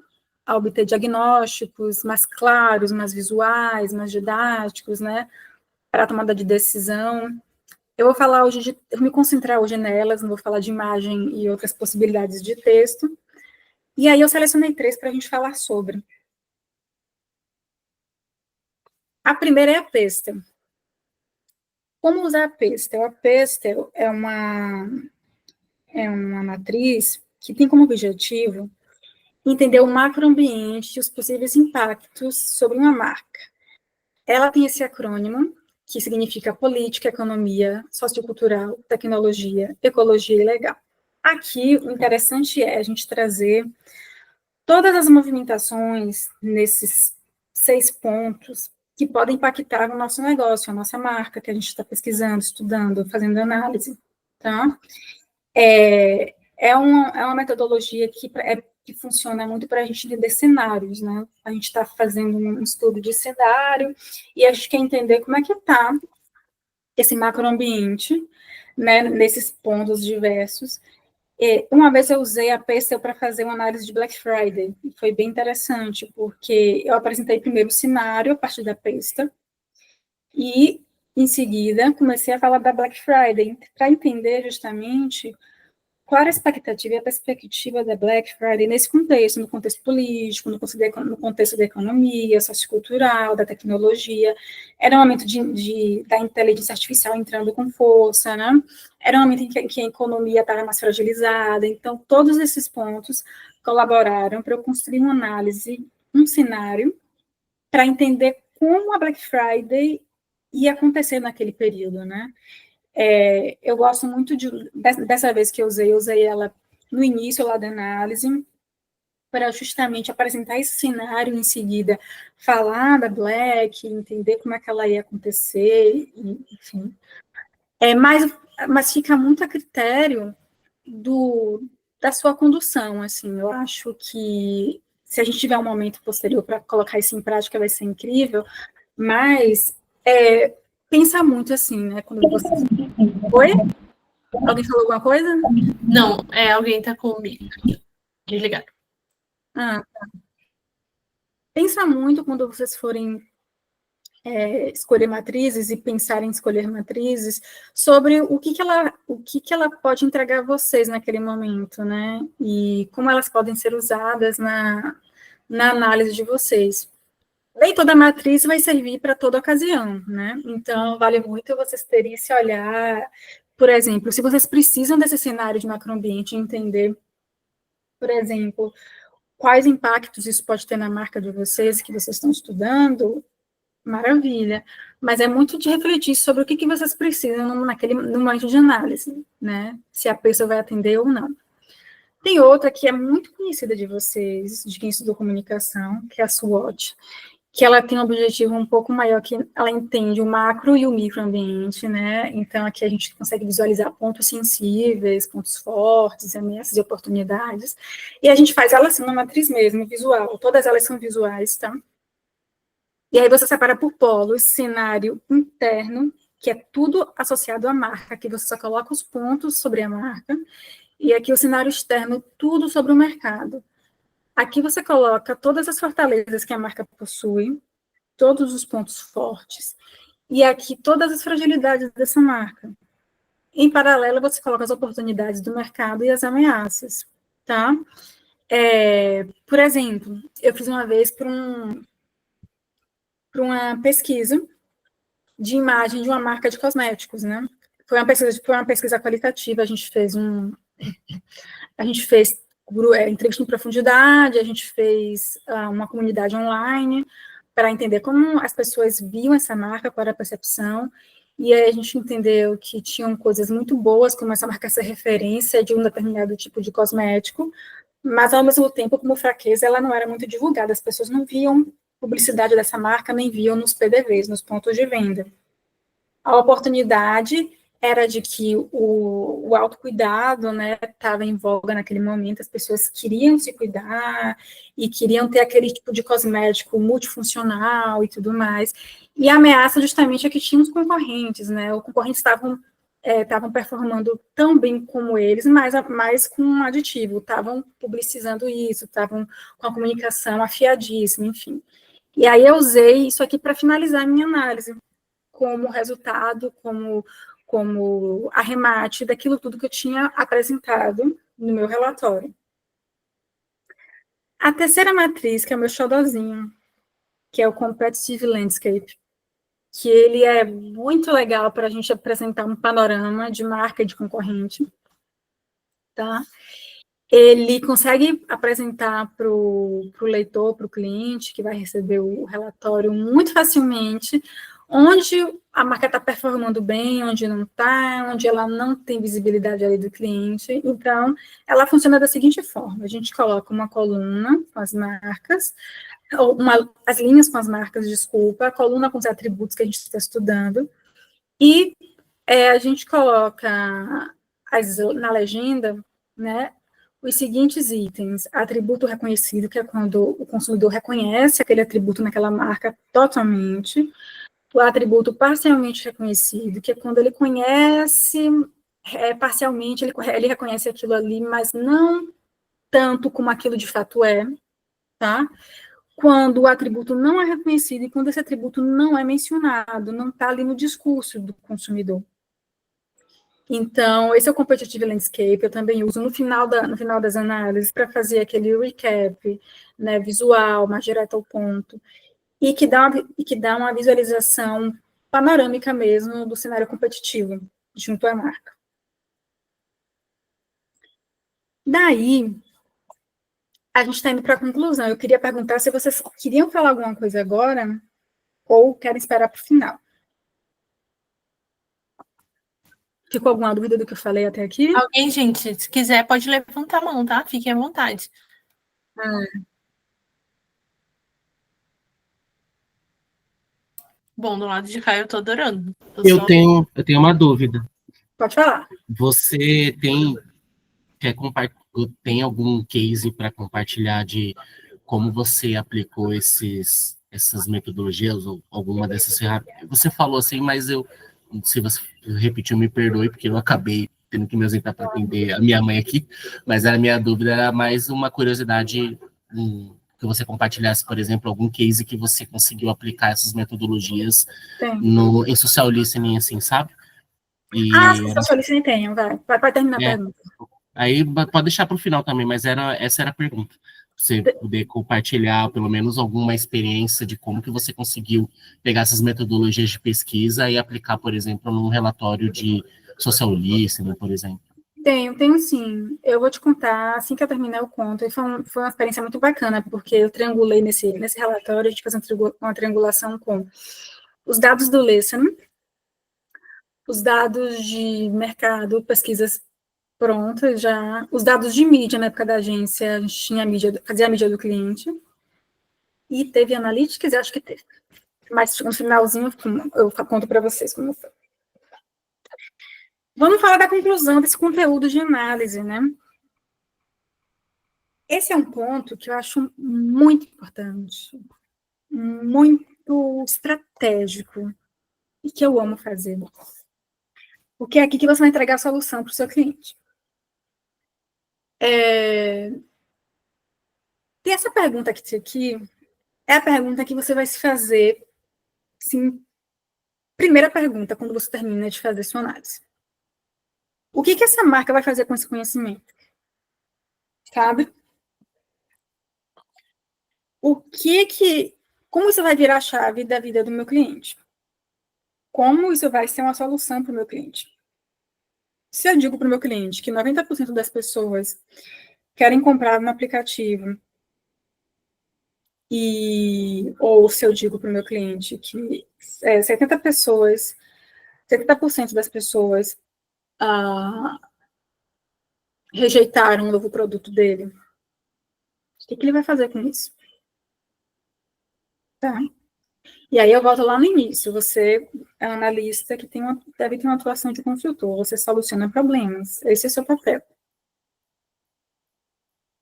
obter diagnósticos mais claros, mais visuais, mais didáticos, né? Para a tomada de decisão. Eu vou falar hoje eu vou me concentrar hoje nelas, não vou falar de imagem e outras possibilidades de texto. E aí eu selecionei 3 para a gente falar sobre. A primeira é a Pestel. Como usar a Pestel? A Pestel é uma matriz que tem como objetivo entender o macroambiente e os possíveis impactos sobre uma marca. Ela tem esse acrônimo, que significa política, economia, sociocultural, tecnologia, ecologia e legal. Aqui, o interessante é a gente trazer todas as movimentações nesses 6 pontos que podem impactar o nosso negócio, a nossa marca, que a gente está pesquisando, estudando, fazendo análise, tá? É uma metodologia que funciona muito para a gente entender cenários, né? A gente está fazendo um estudo de cenário e a gente quer entender como é que está esse macroambiente, né, nesses pontos diversos. Uma vez eu usei a Pestel para fazer uma análise de Black Friday, e foi bem interessante, porque eu apresentei primeiro o cenário a partir da Pestel, e, em seguida, comecei a falar da Black Friday, para entender justamente qual era a expectativa e a perspectiva da Black Friday nesse contexto, no contexto político, no contexto da economia, sociocultural, da tecnologia. Era um momento da inteligência artificial entrando com força, né? Era um momento em que a economia estava mais fragilizada. Então, todos esses pontos colaboraram para eu construir uma análise, um cenário, para entender como a Black Friday ia acontecer naquele período, né? Eu gosto muito dessa vez que eu usei ela no início lá da análise, para justamente apresentar esse cenário, em seguida falar da Black, entender como é que ela ia acontecer, enfim. Mas fica muito a critério da sua condução, assim, eu acho que se a gente tiver um momento posterior para colocar isso em prática, vai ser incrível, mas pensa muito assim, né, quando você... Oi? Alguém falou alguma coisa? Não, alguém está comigo. Desligado. Tá. Pensa muito quando vocês forem escolher matrizes e pensar em escolher matrizes sobre o que ela pode entregar a vocês naquele momento, né? E como elas podem ser usadas na análise de vocês. Nem toda matriz vai servir para toda ocasião, né? Então, vale muito vocês terem esse olhar. Por exemplo, se vocês precisam desse cenário de macroambiente, entender, por exemplo, quais impactos isso pode ter na marca de vocês, que vocês estão estudando, maravilha. Mas é muito de refletir sobre o que vocês precisam no momento de análise, né? Se a pessoa vai atender ou não. Tem outra que é muito conhecida de vocês, de quem estudou comunicação, que é a SWOT, que ela tem um objetivo um pouco maior, que ela entende o macro e o microambiente, né? Então, aqui a gente consegue visualizar pontos sensíveis, pontos fortes, ameaças e oportunidades. E a gente faz ela assim, uma matriz mesmo, visual. Todas elas são visuais, tá? E aí você separa por polos, cenário interno, que é tudo associado à marca, que você só coloca os pontos sobre a marca, e aqui o cenário externo, tudo sobre o mercado. Aqui você coloca todas as fortalezas que a marca possui, todos os pontos fortes, e aqui todas as fragilidades dessa marca. Em paralelo, você coloca as oportunidades do mercado e as ameaças, tá? Por exemplo, eu fiz uma vez para uma pesquisa de imagem de uma marca de cosméticos, né? Foi uma pesquisa qualitativa, a gente fez entrevista em profundidade, a gente fez uma comunidade online para entender como as pessoas viam essa marca, qual era a percepção, e aí a gente entendeu que tinham coisas muito boas, como essa marca ser referência de um determinado tipo de cosmético, mas, ao mesmo tempo, como fraqueza, ela não era muito divulgada, as pessoas não viam publicidade dessa marca, nem viam nos PDVs, nos pontos de venda. A oportunidade era de que o autocuidado, né, estava em voga naquele momento, as pessoas queriam se cuidar e queriam ter aquele tipo de cosmético multifuncional e tudo mais. E a ameaça justamente é que tinha os concorrentes, né? Os concorrentes estavam performando tão bem como eles, mas com um aditivo, estavam publicizando isso, estavam com a comunicação afiadíssima, enfim. E aí eu usei isso aqui para finalizar a minha análise, como resultado, como arremate daquilo tudo que eu tinha apresentado no meu relatório. A terceira matriz, que é o meu xodozinho, que é o Competitive Landscape, que ele é muito legal para a gente apresentar um panorama de marca e de concorrente, tá? Ele consegue apresentar para o leitor, para o cliente, que vai receber o relatório muito facilmente, onde a marca está performando bem, onde não está, onde ela não tem visibilidade ali do cliente. Então, ela funciona da seguinte forma: a gente coloca uma coluna com as marcas, as linhas com as marcas, desculpa, a coluna com os atributos que a gente está estudando, e a gente coloca na legenda, né, os seguintes itens: atributo reconhecido, que é quando o consumidor reconhece aquele atributo naquela marca totalmente; o atributo parcialmente reconhecido, que é quando ele conhece parcialmente, ele reconhece aquilo ali, mas não tanto como aquilo de fato é, tá? Quando o atributo não é reconhecido e quando esse atributo não é mencionado, não está ali no discurso do consumidor. Então, esse é o Competitive Landscape. Eu também uso no final das análises para fazer aquele recap, né, visual, mais direto ao ponto, e que dá uma visualização panorâmica mesmo do cenário competitivo junto à marca. Daí, a gente está indo para a conclusão. Eu queria perguntar se vocês queriam falar alguma coisa agora ou querem esperar para o final. Ficou alguma dúvida do que eu falei até aqui? Alguém, gente, se quiser, pode levantar a mão, tá? Fiquem à vontade. Bom, do lado de cá eu tô adorando. Eu tenho uma dúvida. Pode falar. Você tem algum case para compartilhar de como você aplicou essas metodologias ou alguma dessas ferramentas? Você falou assim, mas se você repetiu, me perdoe, porque eu acabei tendo que me ausentar para atender a minha mãe aqui, mas a minha dúvida era mais uma curiosidade, que você compartilhasse, por exemplo, algum case que você conseguiu aplicar essas metodologias em social listening, assim, sabe? Social listening tenho, vai terminar a pergunta. Aí pode deixar para o final também, mas essa era a pergunta. Você poder compartilhar pelo menos alguma experiência de como que você conseguiu pegar essas metodologias de pesquisa e aplicar, por exemplo, num relatório de social listening, por exemplo. Tenho sim. Eu vou te contar, assim que eu terminar eu conto. E foi uma experiência muito bacana, porque eu triangulei nesse relatório, a gente fez uma triangulação com os dados do Listening, os dados de mercado, pesquisas prontas já, os dados de mídia. Na época da agência, a gente tinha fazia a mídia do cliente, e teve analytics, eu acho que teve. Mas no finalzinho eu conto para vocês como foi. Vamos falar da conclusão desse conteúdo de análise, né? Esse é um ponto que eu acho muito importante, muito estratégico, e que eu amo fazer. Porque é aqui que você vai entregar a solução para o seu cliente. E essa pergunta aqui é a pergunta que você vai se fazer, sim, primeira pergunta, quando você termina de fazer sua análise. O que essa marca vai fazer com esse conhecimento? Sabe? Como isso vai virar a chave da vida do meu cliente? Como isso vai ser uma solução para o meu cliente? Se eu digo para o meu cliente que 90% das pessoas querem comprar no aplicativo, ou se eu digo para o meu cliente que 70% das pessoas rejeitaram o novo produto dele, o que ele vai fazer com isso? Tá? E aí eu volto lá no início. Você é um analista que deve ter uma atuação de consultor, você soluciona problemas, esse é o seu papel.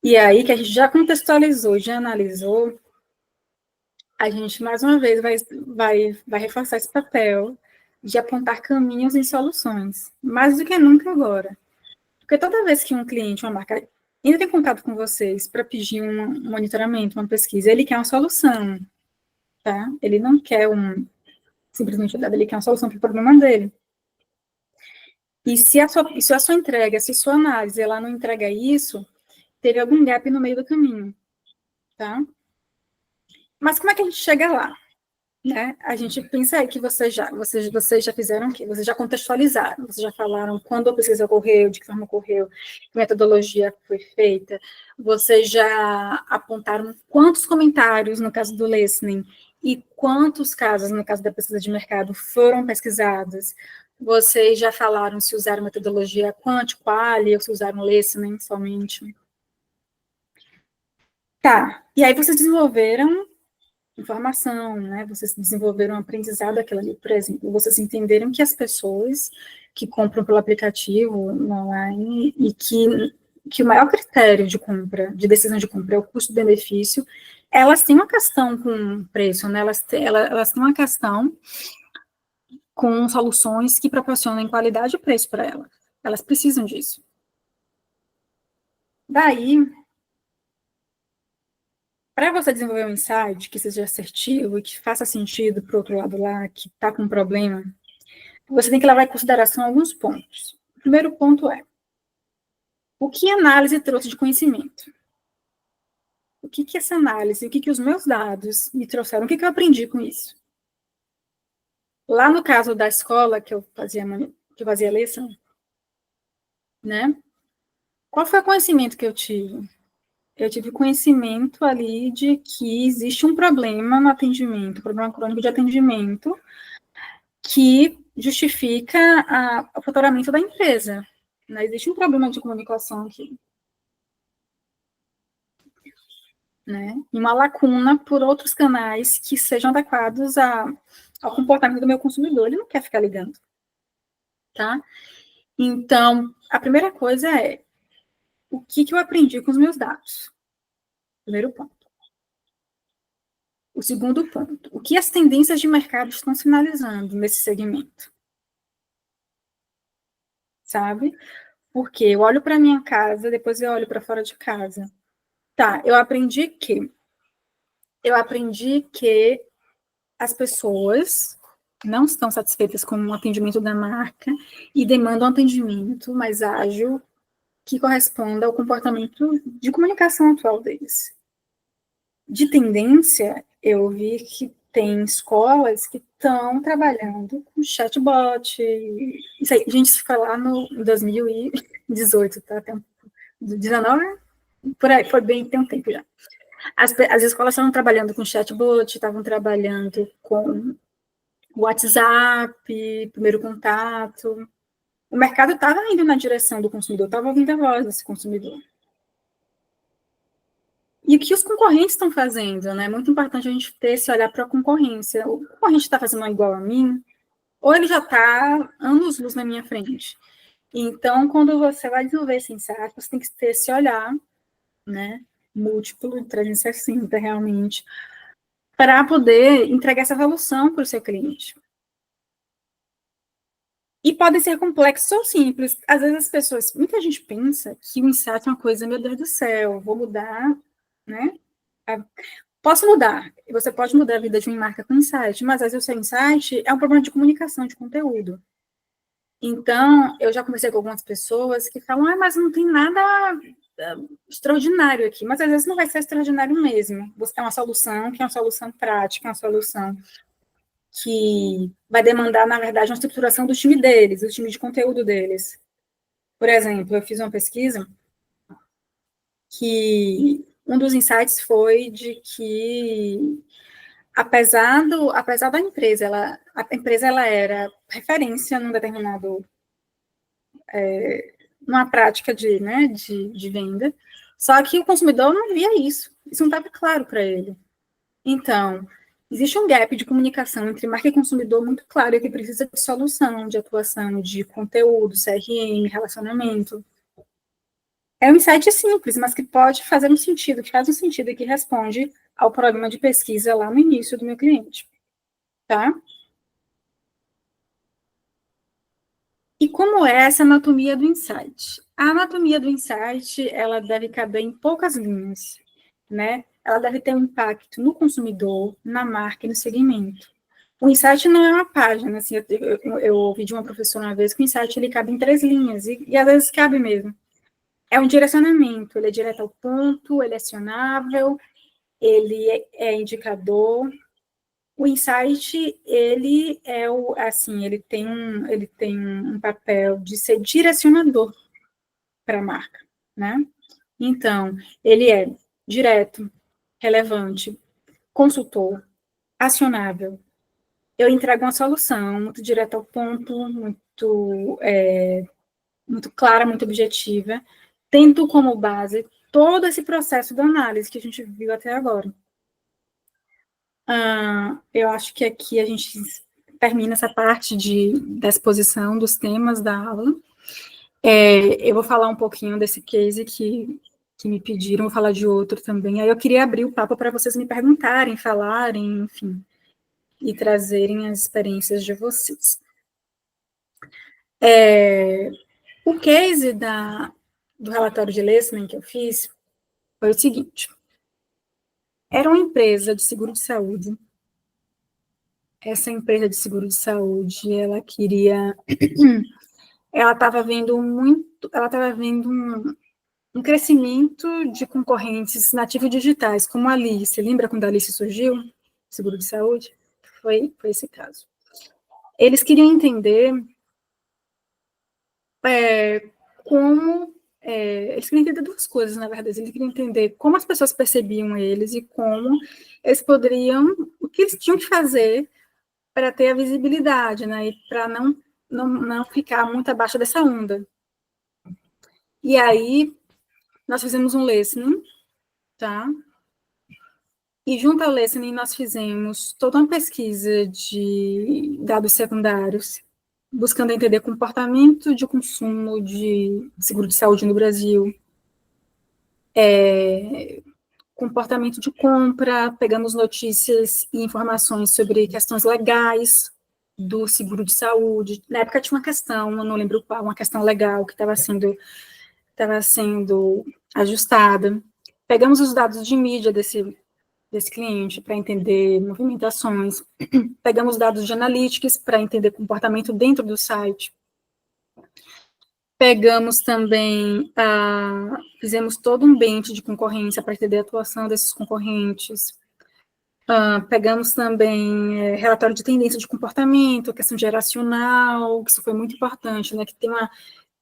E aí, que a gente já contextualizou, já analisou, a gente, mais uma vez, vai reforçar esse papel de apontar caminhos e soluções, mais do que nunca agora. Porque toda vez que um cliente, uma marca, entra em contato com vocês para pedir um monitoramento, uma pesquisa, ele quer uma solução, tá? Ele não quer simplesmente um dado, ele quer uma solução para o problema dele. E se a sua entrega, se a sua análise, ela não entrega isso, teve algum gap no meio do caminho, tá? Mas como é que a gente chega lá? Né? A gente pensa aí que vocês já fizeram o quê? Vocês já contextualizaram, vocês já falaram quando a pesquisa ocorreu, de que forma ocorreu, que metodologia foi feita, vocês já apontaram quantos comentários, no caso do listening, e quantos casos, no caso da pesquisa de mercado, foram pesquisados. Vocês já falaram se usaram metodologia quanti-quali ou se usaram listening somente. Tá, e aí vocês desenvolveram informação, né? Vocês desenvolveram um aprendizado daquilo ali, por exemplo, vocês entenderam que as pessoas que compram pelo aplicativo online e que o maior critério de compra, de decisão de compra é o custo-benefício, elas têm uma questão com preço, né? Elas têm uma questão com soluções que proporcionem qualidade e preço para elas. Elas precisam disso. Daí, para você desenvolver um insight que seja assertivo e que faça sentido para o outro lado lá, que está com um problema, você tem que levar em consideração alguns pontos. O primeiro ponto é, o que a análise trouxe de conhecimento? O que essa análise, o que os meus dados me trouxeram? O que eu aprendi com isso? Lá no caso da escola que eu fazia lição, né? Qual foi o conhecimento que eu tive? Eu tive conhecimento ali de que existe um problema no atendimento, problema crônico de atendimento, que justifica o faturamento da empresa. Né? Existe um problema de comunicação aqui. Né? E uma lacuna por outros canais que sejam adequados ao comportamento do meu consumidor. Ele não quer ficar ligando. Tá? Então, a primeira coisa é o que eu aprendi com os meus dados. Primeiro ponto. O segundo ponto, o que as tendências de mercado estão sinalizando nesse segmento? Sabe? Porque eu olho para minha casa, depois eu olho para fora de casa. Tá, eu aprendi que as pessoas não estão satisfeitas com o atendimento da marca e demandam um atendimento mais ágil que corresponda ao comportamento de comunicação atual deles. De tendência, eu vi que tem escolas que estão trabalhando com chatbot. Isso aí, a gente foi lá no 2018, tá? 19? Por aí, tem um tempo já. As escolas estavam trabalhando com chatbot, estavam trabalhando com WhatsApp, primeiro contato. O mercado estava indo na direção do consumidor, estava ouvindo a voz desse consumidor. E o que os concorrentes estão fazendo, né? É muito importante a gente ter esse olhar para a concorrência. O concorrente está fazendo igual a mim, ou ele já está anos-luz na minha frente. Então, quando você vai desenvolver esse insight, você tem que ter esse olhar, né? Múltiplo, 360 realmente, para poder entregar essa solução para o seu cliente. E podem ser complexos ou simples. Às vezes muita gente pensa que o insight é uma coisa, meu Deus do céu, vou mudar, né? Posso mudar. Você pode mudar a vida de uma marca com insight, mas às vezes o seu insight é um problema de comunicação, de conteúdo. Então, eu já conversei com algumas pessoas que falam, mas não tem nada extraordinário aqui. Mas às vezes não vai ser extraordinário mesmo. É uma solução que é uma solução prática, é uma solução que vai demandar, na verdade, uma estruturação do time deles, do time de conteúdo deles. Por exemplo, eu fiz uma pesquisa que um dos insights foi de que, apesar da empresa, a empresa era referência num determinado, numa prática de venda, só que o consumidor não via isso não estava claro para ele. Então, existe um gap de comunicação entre marca e consumidor muito claro e que precisa de solução, de atuação, de conteúdo, CRM, relacionamento. É um insight simples, mas que pode fazer um sentido, que faz um sentido e que responde ao problema de pesquisa lá no início do meu cliente, tá? E como é essa anatomia do insight? A anatomia do insight, ela deve caber em poucas linhas, né? Ela deve ter um impacto no consumidor, na marca e no segmento. O insight não é uma página, assim, eu ouvi de uma professora uma vez que o insight ele cabe em 3 linhas, e às vezes cabe mesmo. É um direcionamento, ele é direto ao ponto, ele é acionável, ele é indicador. O insight, ele é assim, ele tem um papel de ser direcionador para a marca, né? Então, ele é direto, relevante, consultor, acionável. Eu entrego uma solução muito direta ao ponto, muito clara, muito objetiva, tendo como base todo esse processo de análise que a gente viu até agora. Eu acho que aqui a gente termina essa parte da exposição dos temas da aula. Eu vou falar um pouquinho desse case que me pediram, vou falar de outro também. Aí eu queria abrir o papo para vocês me perguntarem, falarem, enfim, e trazerem as experiências de vocês. O case do relatório de listening que eu fiz foi o seguinte. Era uma empresa de seguro de saúde. Essa empresa de seguro de saúde, ela estava vendo um crescimento de concorrentes nativos digitais, como a Alice. Lembra quando a Alice surgiu? Seguro de saúde? Foi esse caso. Eles queriam entender eles queriam entender 2 coisas, na verdade. Eles queriam entender como as pessoas percebiam eles e como eles poderiam, o que eles tinham que fazer para ter a visibilidade, né, e para não ficar muito abaixo dessa onda. E aí, nós fizemos um listening, tá? E junto ao listening, nós fizemos toda uma pesquisa de dados secundários, buscando entender comportamento de consumo de seguro de saúde no Brasil, comportamento de compra, pegamos notícias e informações sobre questões legais do seguro de saúde. Na época tinha uma questão, eu não lembro qual, uma questão legal que estava sendo ajustada. Pegamos os dados de mídia desse cliente para entender movimentações. Pegamos dados de analytics para entender comportamento dentro do site. Pegamos também, fizemos todo um bench de concorrência para entender a atuação desses concorrentes. Pegamos também relatório de tendência de comportamento, questão geracional, que isso foi muito importante, né, que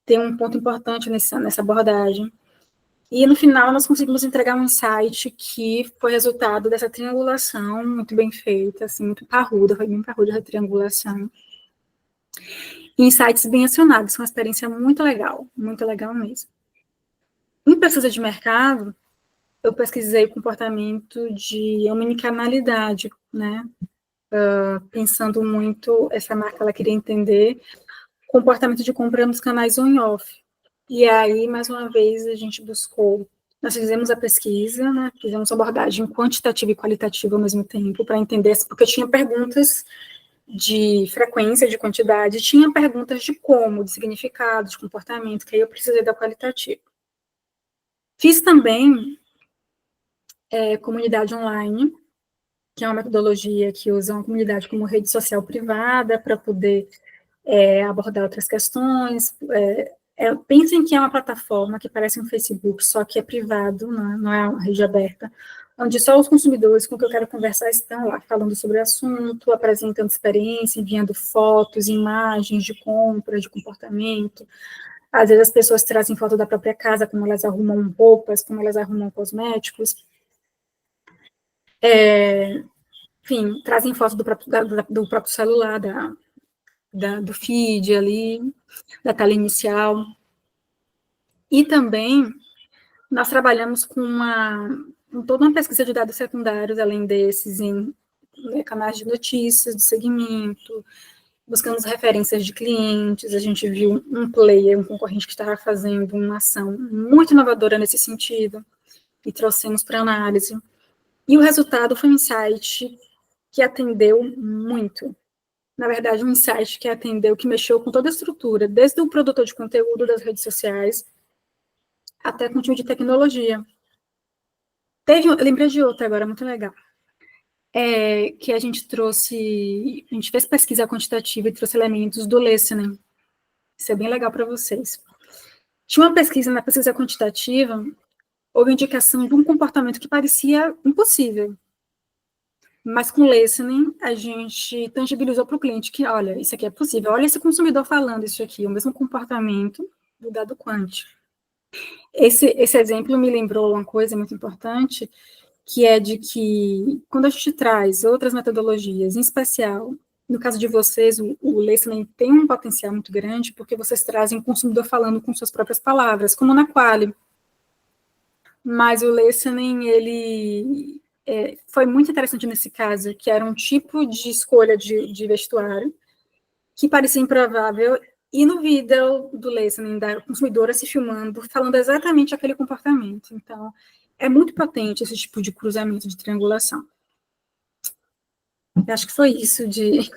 tem um ponto importante nessa abordagem. E, no final, nós conseguimos entregar um insight que foi resultado dessa triangulação muito bem feita, assim, muito parruda, foi bem parruda essa triangulação. Insights bem acionados, uma experiência muito legal mesmo. Em pesquisa de mercado, eu pesquisei o comportamento de omnicanalidade, né? Pensando muito, essa marca, ela queria entender o comportamento de compra nos canais on e off. E aí, mais uma vez, a gente nós fizemos a pesquisa, né? Fizemos abordagem quantitativa e qualitativa ao mesmo tempo, para entender, porque eu tinha perguntas de frequência, de quantidade, tinha perguntas de como, de significado, de comportamento, que aí eu precisei da qualitativa. Fiz também comunidade online, que é uma metodologia que usa uma comunidade como rede social privada para poder abordar outras questões. Pensem que é uma plataforma que parece um Facebook, só que é privado, não é uma rede aberta, onde só os consumidores com quem eu quero conversar estão lá, falando sobre o assunto, apresentando experiência, enviando fotos, imagens de compra, de comportamento. Às vezes as pessoas trazem foto da própria casa, como elas arrumam roupas, como elas arrumam cosméticos. Enfim, trazem foto do próprio celular, do feed ali, da tela inicial. E também nós trabalhamos com toda uma pesquisa de dados secundários, além desses, em canais de notícias, de segmento, buscamos referências de clientes, a gente viu um player, um concorrente que estava fazendo uma ação muito inovadora nesse sentido, e trouxemos para análise. E o resultado foi um insight que atendeu muito. Na verdade, um insight que atendeu, que mexeu com toda a estrutura, desde o produtor de conteúdo das redes sociais, até com o time de tecnologia. Lembrei de outra agora, muito legal. Que a gente fez pesquisa quantitativa e trouxe elementos do listening. Isso é bem legal para vocês. Tinha uma pesquisa, na pesquisa quantitativa, houve indicação de um comportamento que parecia impossível. Mas com o listening, a gente tangibilizou para o cliente que, olha, isso aqui é possível. Olha esse consumidor falando isso aqui, o mesmo comportamento do dado quant. Esse exemplo me lembrou uma coisa muito importante, que é de que, quando a gente traz outras metodologias, em especial, no caso de vocês, o listening tem um potencial muito grande, porque vocês trazem o consumidor falando com suas próprias palavras, como na Qualy. Mas o listening, ele foi muito interessante nesse caso, que era um tipo de escolha de vestuário que parecia improvável, e no vídeo do listening, da consumidora se filmando, falando exatamente aquele comportamento. Então, é muito potente esse tipo de cruzamento, de triangulação. Eu acho que foi isso de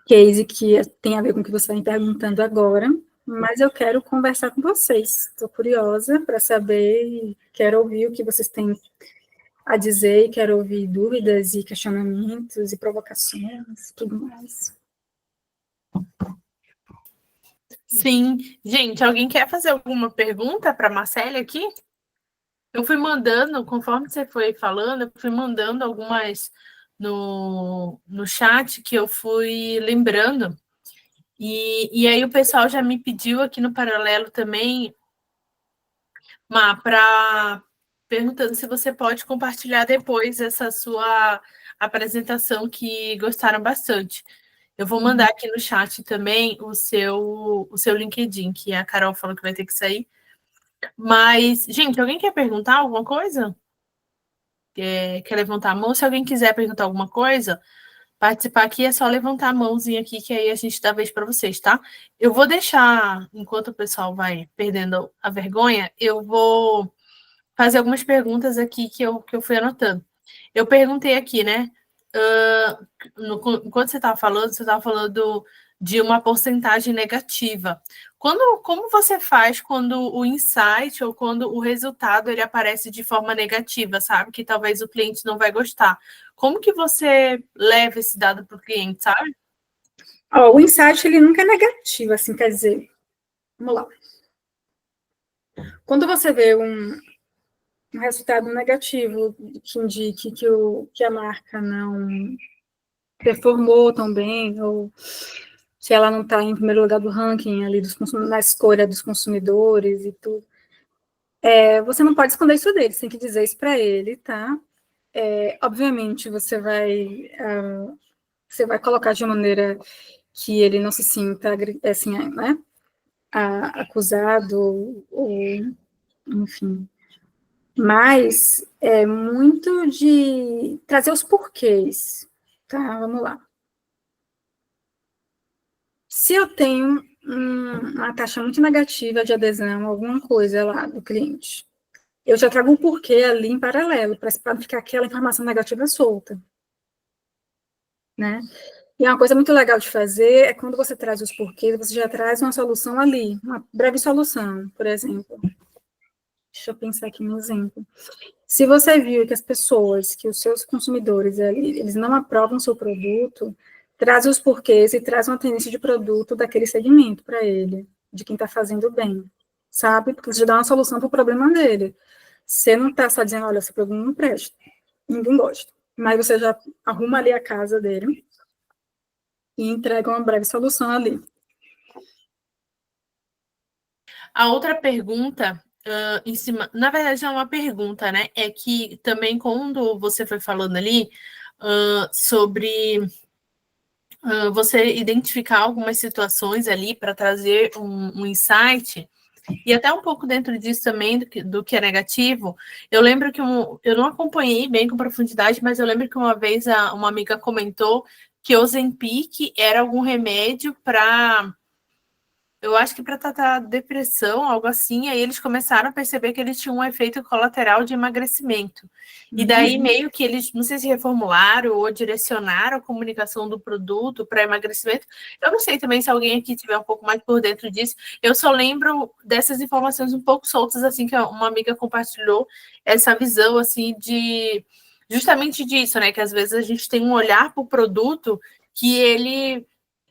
case que tem a ver com o que você está me perguntando agora, mas eu quero conversar com vocês. Estou curiosa para saber e quero ouvir o que vocês têm a dizer, e quero ouvir dúvidas e questionamentos e provocações, tudo mais. Sim. Gente, alguém quer fazer alguma pergunta para a Marcele aqui? Eu fui mandando, conforme você foi falando, eu fui mandando algumas no chat que eu fui lembrando. E aí o pessoal já me pediu aqui no paralelo também, para perguntando se você pode compartilhar depois essa sua apresentação que gostaram bastante. Eu vou mandar aqui no chat também o seu LinkedIn, que a Carol falou que vai ter que sair. Mas, gente, alguém quer perguntar alguma coisa? Quer levantar a mão? Se alguém quiser perguntar alguma coisa, participar aqui é só levantar a mãozinha aqui, que aí a gente dá vez para vocês, tá? Eu vou deixar, enquanto o pessoal vai perdendo a vergonha, eu vou fazer algumas perguntas aqui que eu fui anotando. Eu perguntei aqui, né? Enquanto você estava falando de uma porcentagem negativa. Como você faz quando o insight ou quando o resultado ele aparece de forma negativa, sabe? Que talvez o cliente não vai gostar. Como que você leva esse dado para o cliente, sabe? O insight, ele nunca é negativo, assim, quer dizer, vamos lá. Quando você vê um resultado negativo que indique que a marca não performou tão bem, ou se ela não está em primeiro lugar do ranking ali na escolha dos consumidores e tudo, você não pode esconder isso dele, você tem que dizer isso para ele, tá? Obviamente, você vai colocar de maneira que ele não se sinta, assim, né, acusado, ou, enfim. Mas é muito de trazer os porquês, tá? Vamos lá. Se eu tenho uma taxa muito negativa de adesão, alguma coisa lá do cliente, eu já trago um porquê ali em paralelo, para não ficar aquela informação negativa solta, né? E uma coisa muito legal de fazer é quando você traz os porquês, você já traz uma solução ali, uma breve solução, por exemplo. Deixa eu pensar aqui no exemplo. Se você viu que as pessoas, que os seus consumidores, eles não aprovam o seu produto, traz os porquês e traz uma tendência de produto daquele segmento para ele, de quem está fazendo bem, sabe? Porque você já dá uma solução para o problema dele. Você não está só dizendo, olha, esse produto não presta, ninguém gosta. Mas você já arruma ali a casa dele e entrega uma breve solução ali. A outra pergunta, em cima, na verdade não é uma pergunta, né? É que também quando você foi falando ali sobre você identificar algumas situações ali para trazer um insight, E até um pouco dentro disso também, do que é negativo, eu lembro que eu não acompanhei bem com profundidade, mas eu lembro que uma vez uma amiga comentou que o Ozempic era algum remédio para, eu acho que para tratar depressão, algo assim, aí eles começaram a perceber que ele tinha um efeito colateral de emagrecimento. E daí meio que eles, não sei se reformularam ou direcionaram a comunicação do produto para emagrecimento. Eu não sei também se alguém aqui tiver um pouco mais por dentro disso. Eu só lembro dessas informações um pouco soltas, assim, que uma amiga compartilhou essa visão, assim, de justamente disso, né? Que às vezes a gente tem um olhar para o produto que ele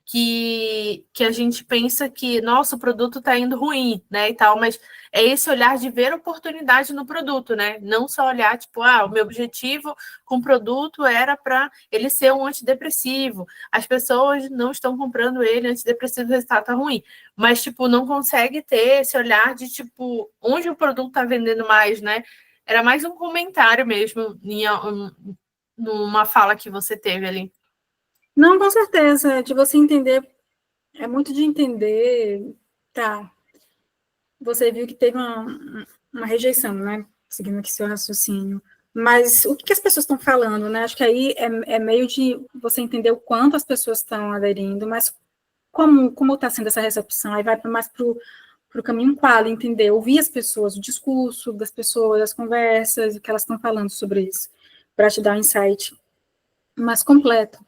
que a gente pensa que, nossa, o produto está indo ruim, né, e tal, mas é esse olhar de ver oportunidade no produto, né, não só olhar, tipo, o meu objetivo com o produto era para ele ser um antidepressivo, as pessoas não estão comprando ele, antidepressivo, o resultado está ruim, mas, tipo, não consegue ter esse olhar de, tipo, onde o produto está vendendo mais, né, era mais um comentário mesmo, numa fala que você teve ali. Não, com certeza, de você entender, é muito de entender, tá, você viu que teve uma rejeição, né, seguindo aqui seu raciocínio, mas o que as pessoas estão falando, né, acho que aí é meio de você entender o quanto as pessoas estão aderindo, mas como está sendo essa recepção, aí vai mais para o caminho qual, entender, ouvir as pessoas, o discurso das pessoas, as conversas, o que elas estão falando sobre isso, para te dar um insight mais completo.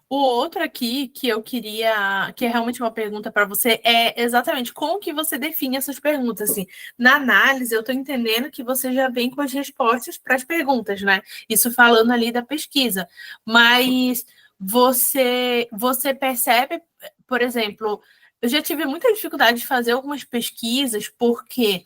O outro aqui que eu queria, que é realmente uma pergunta para você, é exatamente como que você define essas perguntas. Assim, na análise, eu estou entendendo que você já vem com as respostas para as perguntas, né? Isso falando ali da pesquisa. Mas você percebe, por exemplo, eu já tive muita dificuldade de fazer algumas pesquisas, porque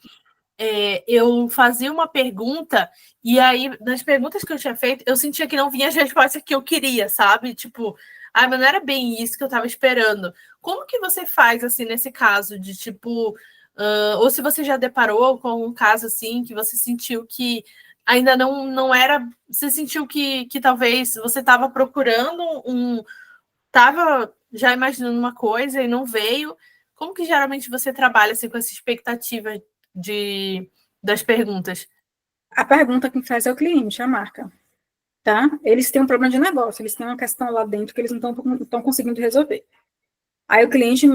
eu fazia uma pergunta e aí, nas perguntas que eu tinha feito, eu sentia que não vinha as respostas que eu queria, sabe? Tipo, mas não era bem isso que eu estava esperando. Como que você faz, assim, nesse caso de, tipo... ou se você já deparou com um caso, assim, que você sentiu que ainda não era... Você sentiu que talvez você estava procurando Estava já imaginando uma coisa e não veio. Como que geralmente você trabalha, assim, com essa expectativa das perguntas? A pergunta que faz é o cliente, a marca, tá? Eles têm um problema de negócio, eles têm uma questão lá dentro que eles não estão conseguindo resolver. Aí o cliente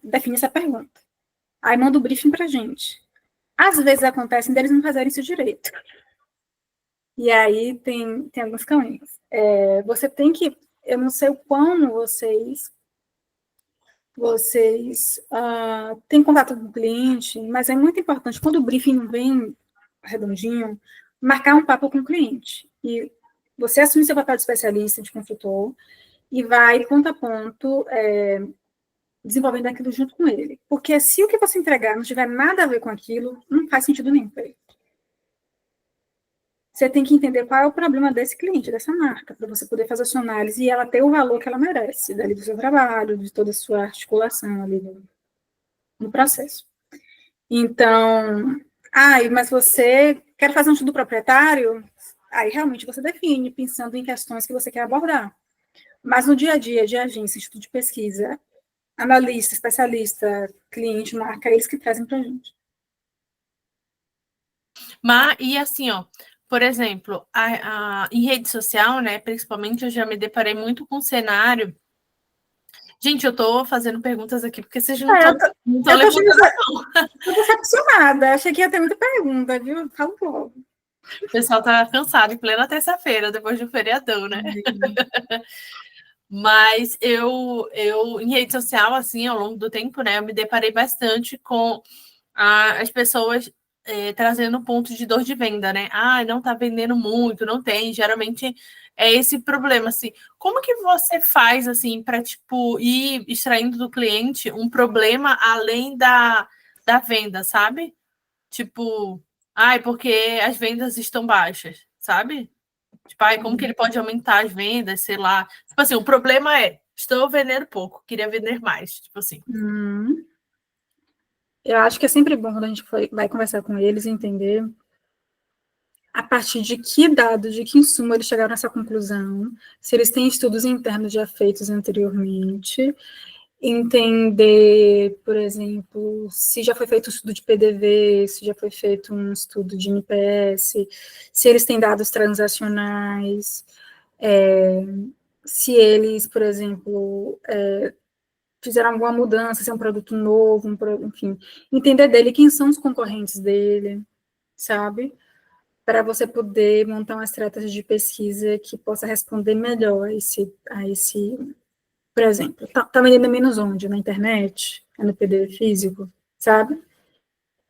define essa pergunta. Aí manda o briefing pra gente. Às vezes acontece deles não fazerem isso direito. E aí tem alguns caminhos. Você tem que, eu não sei o quão vocês têm contato com o cliente, mas é muito importante, quando o briefing não vem redondinho, marcar um papo com o cliente. E você assume seu papel de especialista, de consultor, e vai, ponto a ponto, desenvolvendo aquilo junto com ele. Porque se o que você entregar não tiver nada a ver com aquilo, não faz sentido nenhum para ele. Você tem que entender qual é o problema desse cliente, dessa marca, para você poder fazer a sua análise e ela ter o valor que ela merece, dali do seu trabalho, de toda a sua articulação ali no processo. Então, mas você quer fazer um estudo proprietário? Aí realmente você define, pensando em questões que você quer abordar. Mas no dia a dia de agência, estudo de pesquisa, analista, especialista, cliente, marca, eles que trazem para a gente. E assim, ó, por exemplo, em rede social, né, principalmente, eu já me deparei muito com um cenário. Gente, eu tô fazendo perguntas aqui porque vocês não estão levantando a mão. Eu tô decepcionada, achei que ia ter muita pergunta, viu? Fala logo. O pessoal tá cansado em plena terça-feira, depois do feriadão, né? Mas eu, em rede social, assim, ao longo do tempo, né, eu me deparei bastante com as pessoas trazendo pontos de dor de venda, né? Não tá vendendo muito, não tem. Geralmente é esse problema, assim. Como que você faz, assim, para, tipo, ir extraindo do cliente um problema além da venda, sabe? Tipo, porque as vendas estão baixas, sabe? Tipo, como que ele pode aumentar as vendas, sei lá. Tipo assim, o problema é, estou vendendo pouco, queria vender mais, tipo assim. Eu acho que é sempre bom quando a gente vai conversar com eles e entender a partir de que dado, de que insumo eles chegaram nessa conclusão, se eles têm estudos internos já feitos anteriormente, entender, por exemplo, se já foi feito um estudo de PDV, se já foi feito um estudo de NPS, se eles têm dados transacionais, se eles, por exemplo, fizeram alguma mudança, se é um produto novo, enfim, entender dele quem são os concorrentes dele, sabe? Para você poder montar uma estratégia de pesquisa que possa responder melhor a esse, por exemplo, tá vendendo menos onde? Na internet? É no PDF físico? Sabe?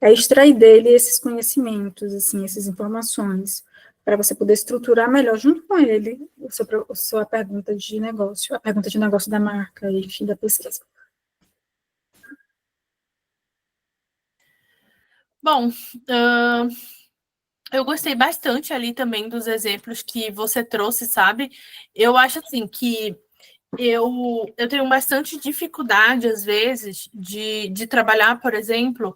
É extrair dele esses conhecimentos, assim, essas informações, para você poder estruturar melhor junto com ele a sua pergunta de negócio, a pergunta de negócio da marca, enfim, da pesquisa. Bom, eu gostei bastante ali também dos exemplos que você trouxe, sabe? Eu acho assim que eu tenho bastante dificuldade, às vezes, de trabalhar, por exemplo,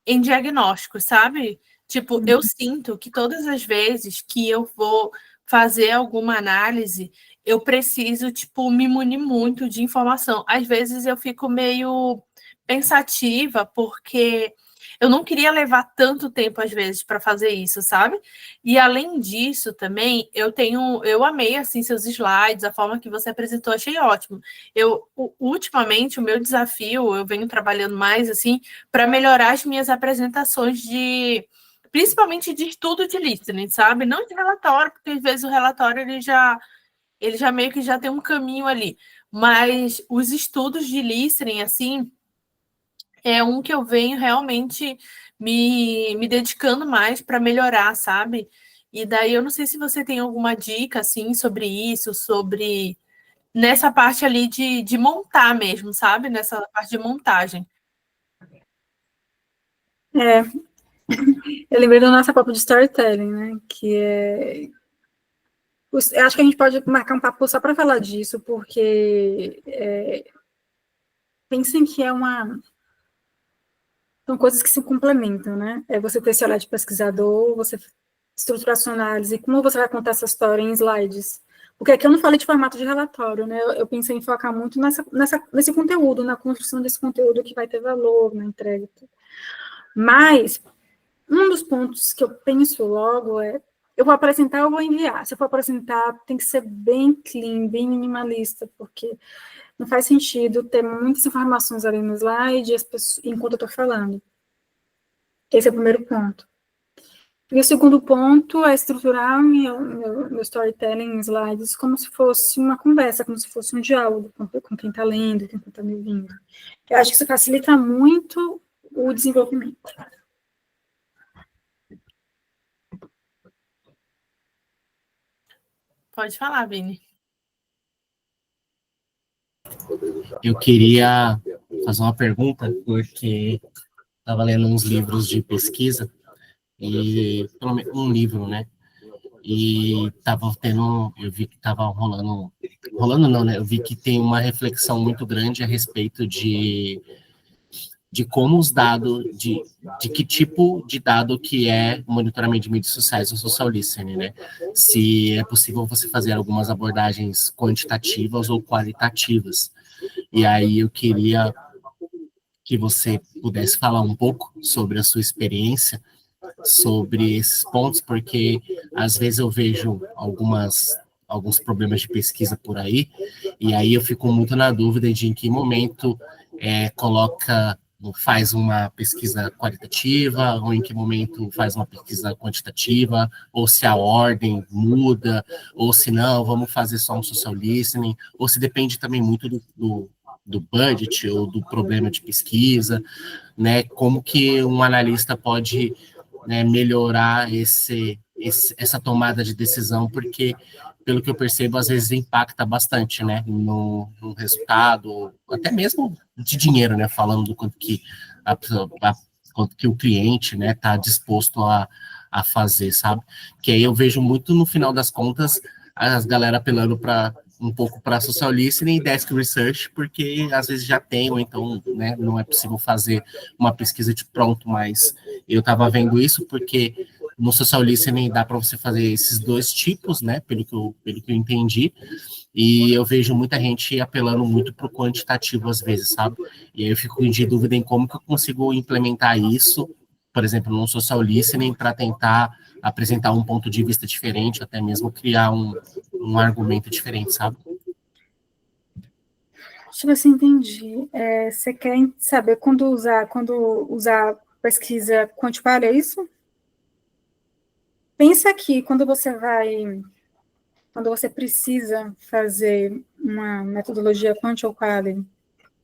em diagnóstico, sabe? Tipo, eu sinto que todas as vezes que eu vou fazer alguma análise, eu preciso, tipo, me munir muito de informação. Às vezes eu fico meio pensativa, porque eu não queria levar tanto tempo, às vezes, para fazer isso, sabe? E além disso, também, eu amei assim seus slides, a forma que você apresentou, achei ótimo. Ultimamente, o meu desafio, eu venho trabalhando mais assim para melhorar as minhas apresentações principalmente de estudo de listening, sabe? Não de relatório, porque às vezes o relatório ele já meio que já tem um caminho ali. Mas os estudos de listening, assim, é um que eu venho realmente me dedicando mais para melhorar, sabe? E daí eu não sei se você tem alguma dica assim sobre isso, sobre nessa parte ali de montar mesmo, sabe? Nessa parte de montagem. Eu lembrei do nosso papo de storytelling, né? Que é. Eu acho que a gente pode marcar um papo só para falar disso, porque pensem que são coisas que se complementam, né? É você ter esse olhar de pesquisador, você estruturar sua análise, como você vai contar essa história em slides. Porque aqui eu não falei de formato de relatório, né? Eu pensei em focar muito nesse conteúdo, na construção desse conteúdo que vai ter valor na entrega. Mas um dos pontos que eu penso logo eu vou apresentar, eu vou enviar. Se eu for apresentar, tem que ser bem clean, bem minimalista, porque não faz sentido ter muitas informações ali no slide enquanto eu estou falando. Esse é o primeiro ponto. E o segundo ponto é estruturar meu storytelling em slides como se fosse uma conversa, como se fosse um diálogo com quem está lendo, com quem está me ouvindo. Eu acho que isso facilita muito o desenvolvimento. Pode falar, Vini. Eu queria fazer uma pergunta, porque estava lendo uns livros de pesquisa, e pelo menos um livro, né? E eu vi que estava rolando não, né? Eu vi que tem uma reflexão muito grande a respeito de como os dados, de que tipo de dado que é o monitoramento de mídias sociais ou social listening, né? Se é possível você fazer algumas abordagens quantitativas ou qualitativas. E aí eu queria que você pudesse falar um pouco sobre a sua experiência, sobre esses pontos, porque às vezes eu vejo alguns problemas de pesquisa por aí, e aí eu fico muito na dúvida de em que momento faz uma pesquisa qualitativa, ou em que momento faz uma pesquisa quantitativa, ou se a ordem muda, ou se não, vamos fazer só um social listening, ou se depende também muito do budget ou do problema de pesquisa, né? Como que um analista pode, né, melhorar essa tomada de decisão, porque, pelo que eu percebo, às vezes impacta bastante, né, no resultado, até mesmo de dinheiro, né, falando do quanto que o cliente, né, está disposto a fazer, sabe? Que aí eu vejo muito, no final das contas, as galera apelando um pouco para social listening e desk research, porque às vezes já tem, ou então, né, não é possível fazer uma pesquisa de pronto, mas eu estava vendo isso porque no social listening dá para você fazer esses dois tipos, né, pelo que eu entendi, e eu vejo muita gente apelando muito para o quantitativo às vezes, sabe? E aí eu fico de dúvida em como que eu consigo implementar isso, por exemplo, no social listening, para tentar apresentar um ponto de vista diferente, até mesmo criar um argumento diferente, sabe? Deixa eu ver se eu entendi. Você quer saber quando usar pesquisa quantifier, é isso? Pensa que quando você precisa fazer uma metodologia quanti ou quali,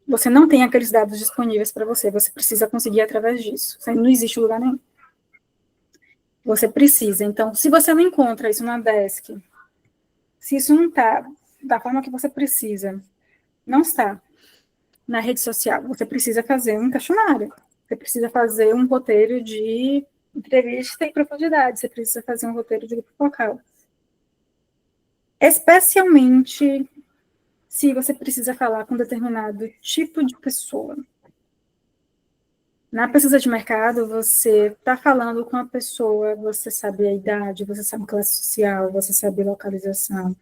você não tem aqueles dados disponíveis para você precisa conseguir através disso. Não existe lugar nenhum. Você precisa. Então, se você não encontra isso na desk, se isso não está da forma que você precisa, não está na rede social, você precisa fazer um questionário, você precisa fazer um roteiro de entrevista em profundidade, você precisa fazer um roteiro de grupo focal. Especialmente se você precisa falar com determinado tipo de pessoa. Na pesquisa de mercado, você está falando com a pessoa, você sabe a idade, você sabe classe social, você sabe localização.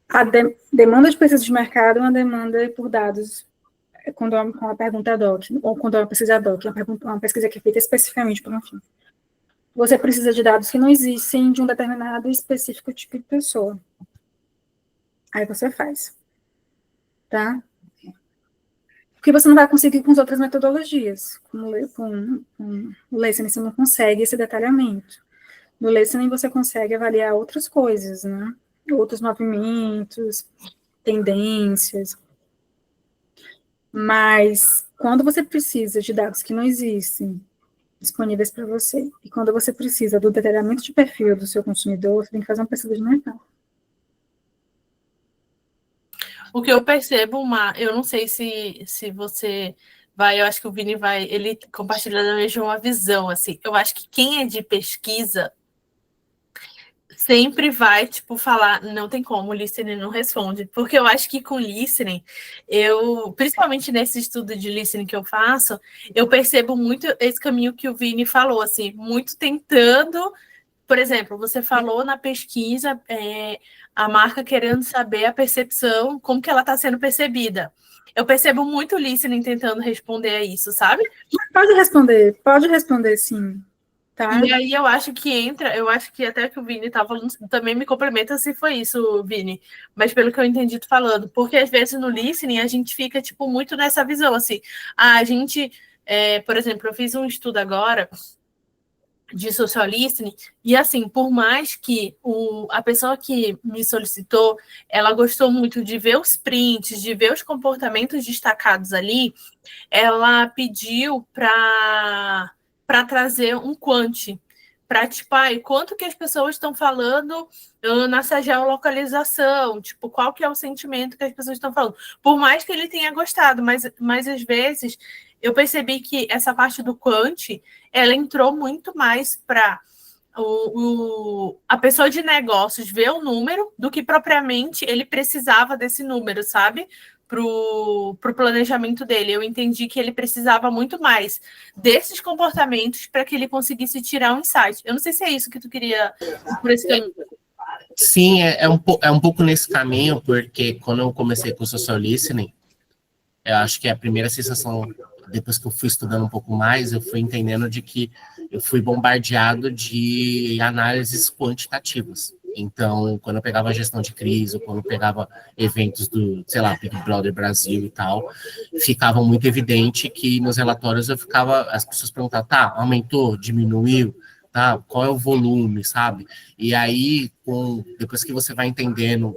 A demanda de pesquisa de mercado é uma demanda por dados, quando é uma pergunta doc, ou quando é uma pesquisa doc, uma pesquisa que é feita especificamente para um fim. Você precisa de dados que não existem de um determinado e específico tipo de pessoa. Aí você faz. Tá? Porque você não vai conseguir com as outras metodologias. Com o listening, você não consegue esse detalhamento. No listening, você consegue avaliar outras coisas, né? Outros movimentos, tendências. Mas, quando você precisa de dados que não existem disponíveis para você, e quando você precisa do detalhamento de perfil do seu consumidor, você tem que fazer uma pesquisa de mercado. O que eu percebo, eu não sei se você vai, eu acho que o Vini vai, ele compartilha da mesma visão, assim. Eu acho que quem é de pesquisa sempre vai, tipo, falar, não tem como, o listening não responde. Porque eu acho que com listening, principalmente nesse estudo de listening que eu faço, eu percebo muito esse caminho que o Vini falou, assim, muito tentando. Por exemplo, você falou na pesquisa, a marca querendo saber a percepção, como que ela está sendo percebida. Eu percebo muito o listening tentando responder a isso, sabe? Pode responder sim. Tá? E aí eu acho que até que o Vini estava falando, também me complementa se foi isso, Vini, mas pelo que eu entendi tu falando, porque às vezes no listening a gente fica, tipo, muito nessa visão, assim, a gente, por exemplo, eu fiz um estudo agora de social listening, e assim, por mais que a pessoa que me solicitou, ela gostou muito de ver os prints, de ver os comportamentos destacados ali, ela pediu para trazer um quant, para, tipo, quanto que as pessoas estão falando nessa geolocalização, tipo, qual que é o sentimento que as pessoas estão falando. Por mais que ele tenha gostado, mas às vezes eu percebi que essa parte do quant, ela entrou muito mais para a pessoa de negócios ver o número do que propriamente ele precisava desse número, sabe? Para o planejamento dele. Eu entendi que ele precisava muito mais desses comportamentos para que ele conseguisse tirar um insight. Eu não sei se é isso que tu queria por esse caminho. Sim, é um pouco nesse caminho, porque quando eu comecei com o social listening, eu acho que a primeira sensação, depois que eu fui estudando um pouco mais, eu fui entendendo de que eu fui bombardeado de análises quantitativas. Então, quando eu pegava a gestão de crise, ou quando eu pegava eventos do, sei lá, Big Brother Brasil e tal, ficava muito evidente que nos relatórios as pessoas perguntavam, tá, aumentou, diminuiu, tá, qual é o volume, sabe? E aí, depois que você vai entendendo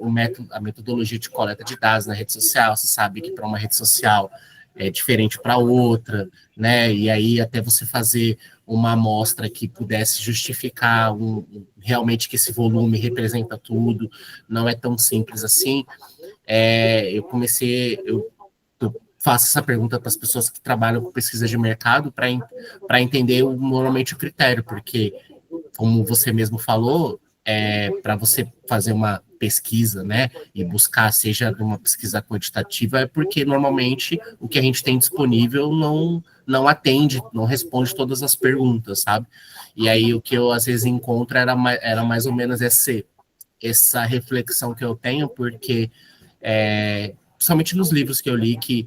a metodologia de coleta de dados na rede social, você sabe que para uma rede social é diferente para outra, né? E aí até você fazer uma amostra que pudesse justificar realmente que esse volume representa tudo, não é tão simples assim. Eu faço essa pergunta para as pessoas que trabalham com pesquisa de mercado para entender normalmente o critério, porque, como você mesmo falou, para você fazer uma pesquisa, né, e buscar, seja uma pesquisa quantitativa, é porque normalmente o que a gente tem disponível não atende, não responde todas as perguntas, sabe? E aí o que eu às vezes encontro era mais ou menos essa reflexão que eu tenho, porque principalmente nos livros que eu li, que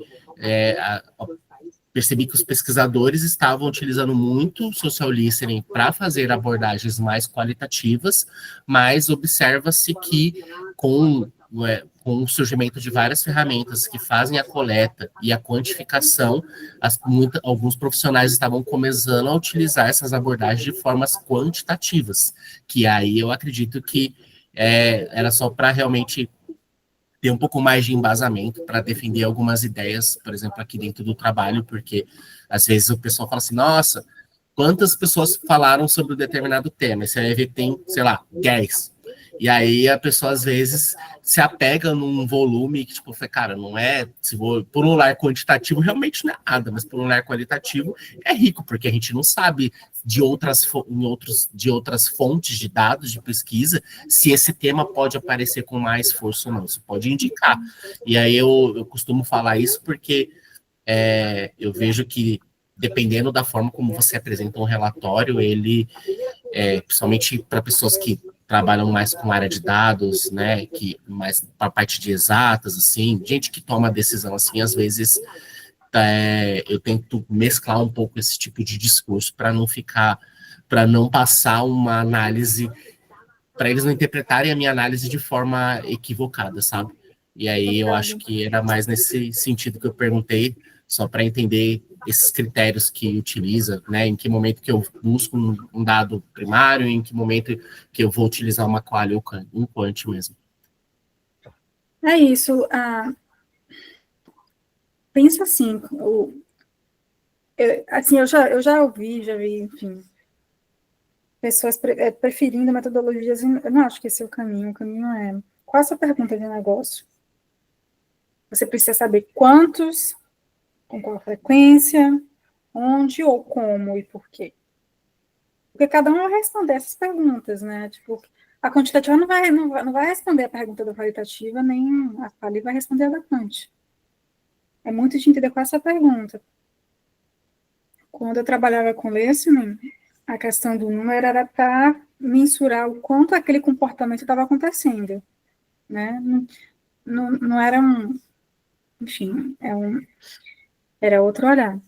percebi que os pesquisadores estavam utilizando muito o social listening para fazer abordagens mais qualitativas, mas observa-se que com o surgimento de várias ferramentas que fazem a coleta e a quantificação, alguns profissionais estavam começando a utilizar essas abordagens de formas quantitativas, que aí eu acredito que era só para realmente ter um pouco mais de embasamento para defender algumas ideias, por exemplo, aqui dentro do trabalho, porque às vezes o pessoal fala assim, nossa, quantas pessoas falaram sobre um determinado tema? E você vai ver que tem, sei lá, 10. E aí a pessoa, às vezes, se apega num volume que, tipo, cara, não é, por um lar quantitativo, realmente não é nada, mas por um lar qualitativo é rico, porque a gente não sabe de outras fontes de dados de pesquisa se esse tema pode aparecer com mais força ou não. Isso pode indicar. E aí eu costumo falar isso porque eu vejo que, dependendo da forma como você apresenta um relatório, ele, principalmente para pessoas que trabalham mais com área de dados, né, que mais para a parte de exatas, assim, gente que toma decisão, assim, às vezes eu tento mesclar um pouco esse tipo de discurso para não passar uma análise, para eles não interpretarem a minha análise de forma equivocada, sabe? E aí eu acho que era mais nesse sentido que eu perguntei, só para entender esses critérios que utiliza, né? Em que momento que eu busco um dado primário, em que momento que eu vou utilizar uma quali ou um quant mesmo. É isso. Pensa assim, eu já vi, enfim, pessoas preferindo metodologias. Eu não acho que esse é o caminho. O caminho é: qual a sua pergunta de negócio? Você precisa saber quantos, com qual frequência, onde ou como e por quê. Porque cada um vai responder essas perguntas, né? Tipo, a quantitativa não vai responder a pergunta da qualitativa, nem a quali vai responder a da quant. É muito de entender qual é essa pergunta. Quando eu trabalhava com listening, a questão do número era para mensurar o quanto aquele comportamento estava acontecendo, né? Não era enfim, era outro olhar.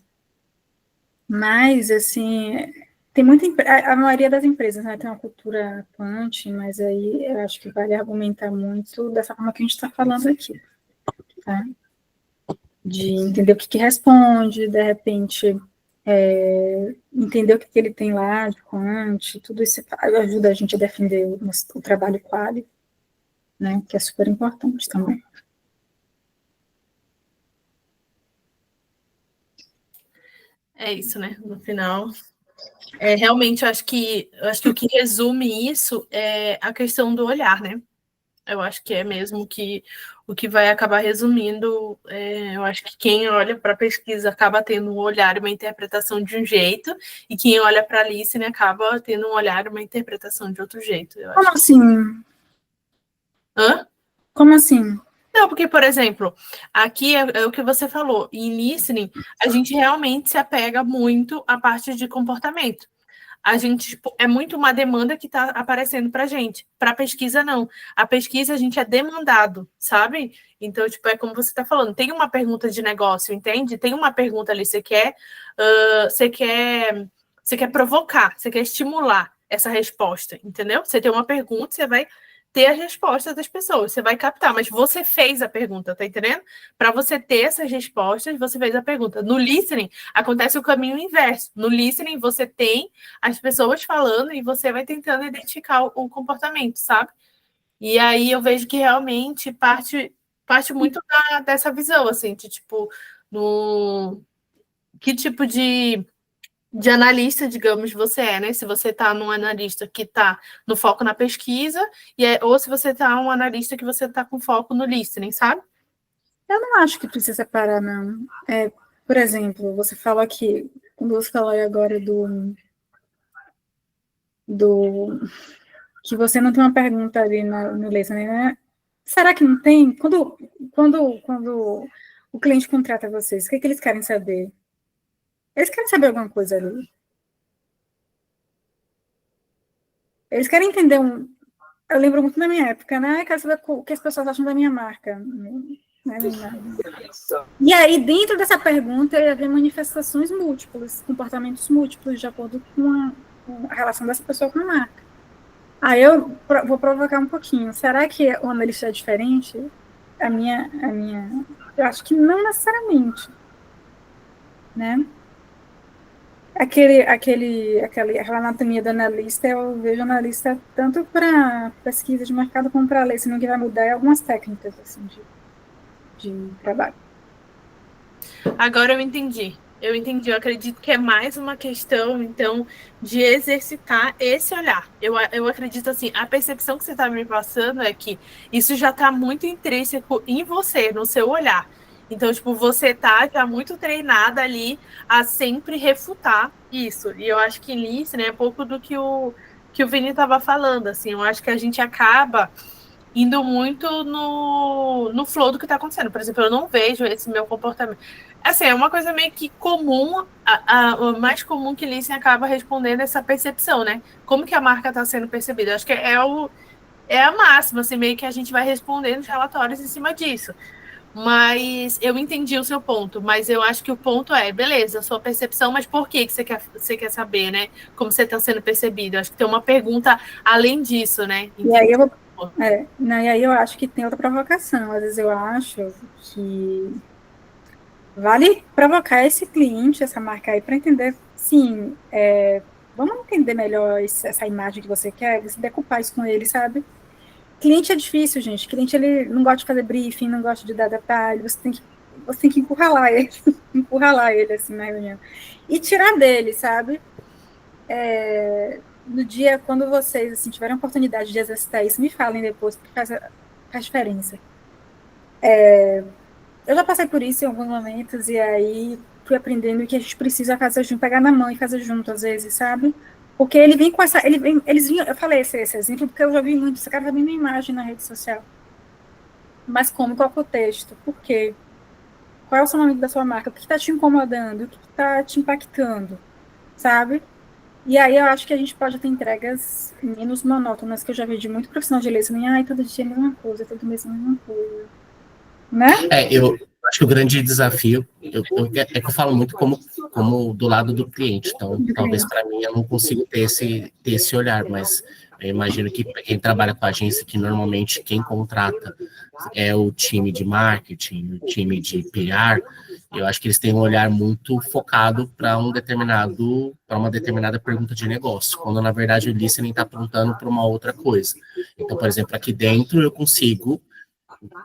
Mas, assim, tem a maioria das empresas, né, tem uma cultura quant, mas aí eu acho que vale argumentar muito dessa forma que a gente está falando aqui, tá? De entender o que responde, de repente, entender o que ele tem lá de quant, tudo isso ajuda a gente a defender o trabalho quali, né, que é super importante também. É isso, né? No final, realmente, eu acho que o que resume isso é a questão do olhar, né? Eu acho que é mesmo que o que vai acabar resumindo, eu acho que quem olha para a pesquisa acaba tendo um olhar e uma interpretação de um jeito, e quem olha para a listening acaba tendo um olhar e uma interpretação de outro jeito. Como assim? Hã? Como assim? Não, porque, por exemplo, aqui é o que você falou, em listening, a gente realmente se apega muito à parte de comportamento. A gente, tipo, é muito uma demanda que está aparecendo para a gente. Para a pesquisa, não. A pesquisa, a gente é demandado, sabe? Então, tipo, é como você está falando, tem uma pergunta de negócio, entende? Tem uma pergunta ali, você quer provocar, você quer estimular essa resposta, entendeu? Você tem uma pergunta, você vai ter a resposta das pessoas, você vai captar, mas você fez a pergunta, tá entendendo? Para você ter essas respostas, você fez a pergunta. No listening, acontece o caminho inverso. No listening, você tem as pessoas falando e você vai tentando identificar o comportamento, sabe? E aí eu vejo que realmente parte muito dessa visão, assim, de tipo, que tipo de analista, digamos, você é, né? Se você está num analista que está no foco na pesquisa, ou se você está um analista que você está com foco no listening, sabe? Eu não acho que precisa separar, não. Por exemplo, você falou aqui, quando você falou agora do que você não tem uma pergunta ali no listening, né? Será que não tem? Quando o cliente contrata vocês, o que eles querem saber? Eles querem saber alguma coisa ali. Eles querem entender Eu lembro muito da minha época, né? Eu quero saber o que as pessoas acham da minha marca. Né? E aí, dentro dessa pergunta, ia haver manifestações múltiplas, comportamentos múltiplos, de acordo com a relação dessa pessoa com a marca. Aí eu vou provocar um pouquinho. Será que o analista é diferente? Eu acho que não necessariamente, né? Aquela anatomia do analista, eu vejo analista tanto para pesquisa de mercado como para lei, senão o que vai mudar é algumas técnicas assim, de trabalho. Agora eu entendi. Eu acredito que é mais uma questão, então, de exercitar esse olhar. Eu acredito assim, a percepção que você está me passando é que isso já está muito intrínseco em você, no seu olhar. Então, tipo, você tá já muito treinada ali a sempre refutar isso. E eu acho que nisso, né, é pouco do que o Vini estava falando, assim. Eu acho que a gente acaba indo muito no flow do que está acontecendo. Por exemplo, eu não vejo esse meu comportamento. Assim, é uma coisa meio que comum, o mais comum que Lissen acaba respondendo essa percepção, né? Como que a marca está sendo percebida? Eu acho que é a máxima, assim, meio que a gente vai respondendo os relatórios em cima disso. Mas eu entendi o seu ponto, mas eu acho que o ponto é, beleza, a sua percepção, mas por que você quer saber, né? Como você está sendo percebido? Eu acho que tem uma pergunta além disso, né? E aí eu acho que tem outra provocação. Às vezes eu acho que vale provocar esse cliente, essa marca aí, para entender, sim, vamos entender melhor essa imagem que você quer, você decupar isso com ele, sabe? Cliente é difícil, gente. Cliente, ele não gosta de fazer briefing, não gosta de dar detalhe, você tem que encurralar ele, assim, na reunião. E tirar dele, sabe? No dia, quando vocês, assim, tiverem a oportunidade de exercitar isso, me falem depois, porque faz diferença. Eu já passei por isso em alguns momentos, e aí fui aprendendo que a gente precisa fazer junto, pegar na mão e fazer junto, às vezes, sabe? Porque ele vem com essa. Eu falei esse exemplo porque eu já vi muito, esse cara já viu minha imagem na rede social. Mas como? Qual é o texto? Por quê? Qual é o funcionamento da sua marca? O que está te incomodando? O que está te impactando? Sabe? E aí eu acho que a gente pode ter entregas menos monótonas, que eu já vi de muito profissional de listening. Ai, todo dia é a mesma coisa, todo mês é a mesma coisa. Né? Eu acho que o grande desafio é que eu falo muito como do lado do cliente, então talvez para mim eu não consigo ter esse olhar, mas eu imagino que quem trabalha com a agência, que normalmente quem contrata é o time de marketing, o time de PR, eu acho que eles têm um olhar muito focado para uma determinada pergunta de negócio, quando na verdade o listening está apontando para uma outra coisa. Então, por exemplo, aqui dentro eu consigo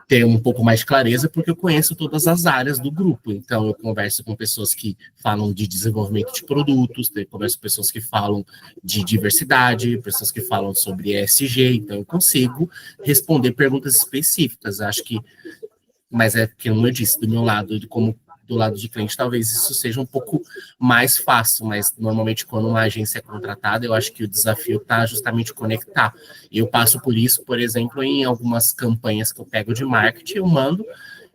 ter um pouco mais de clareza, porque eu conheço todas as áreas do grupo. Então, eu converso com pessoas que falam de desenvolvimento de produtos, eu converso com pessoas que falam de diversidade, pessoas que falam sobre ESG. Então, eu consigo responder perguntas específicas. Acho que, mas é porque, como eu disse, do meu lado, do lado de cliente, talvez isso seja um pouco mais fácil, mas normalmente quando uma agência é contratada, eu acho que o desafio está justamente conectar. E eu passo por isso, por exemplo, em algumas campanhas que eu pego de marketing,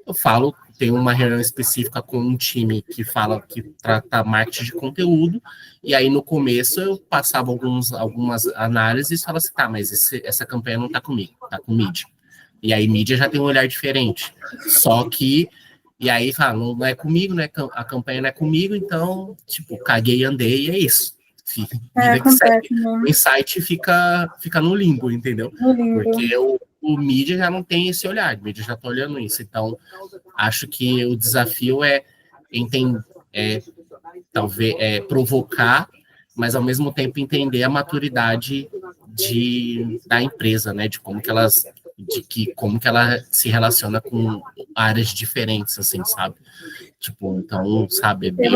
eu falo, tenho uma reunião específica com um time que trata marketing de conteúdo, e aí no começo eu passava algumas análises e falava assim, tá, mas essa campanha não está comigo, está com mídia. E aí mídia já tem um olhar diferente. Só que e aí fala, não é comigo, né? A campanha não é comigo, então, tipo, caguei e andei, e é isso. O insight fica no limbo, entendeu? Porque o mídia já não tem esse olhar, o mídia já está olhando isso. Então, acho que o desafio é provocar, mas ao mesmo tempo entender a maturidade da empresa, né? De como que ela se relaciona com áreas diferentes, assim, sabe? Tipo, então, sabe, é bem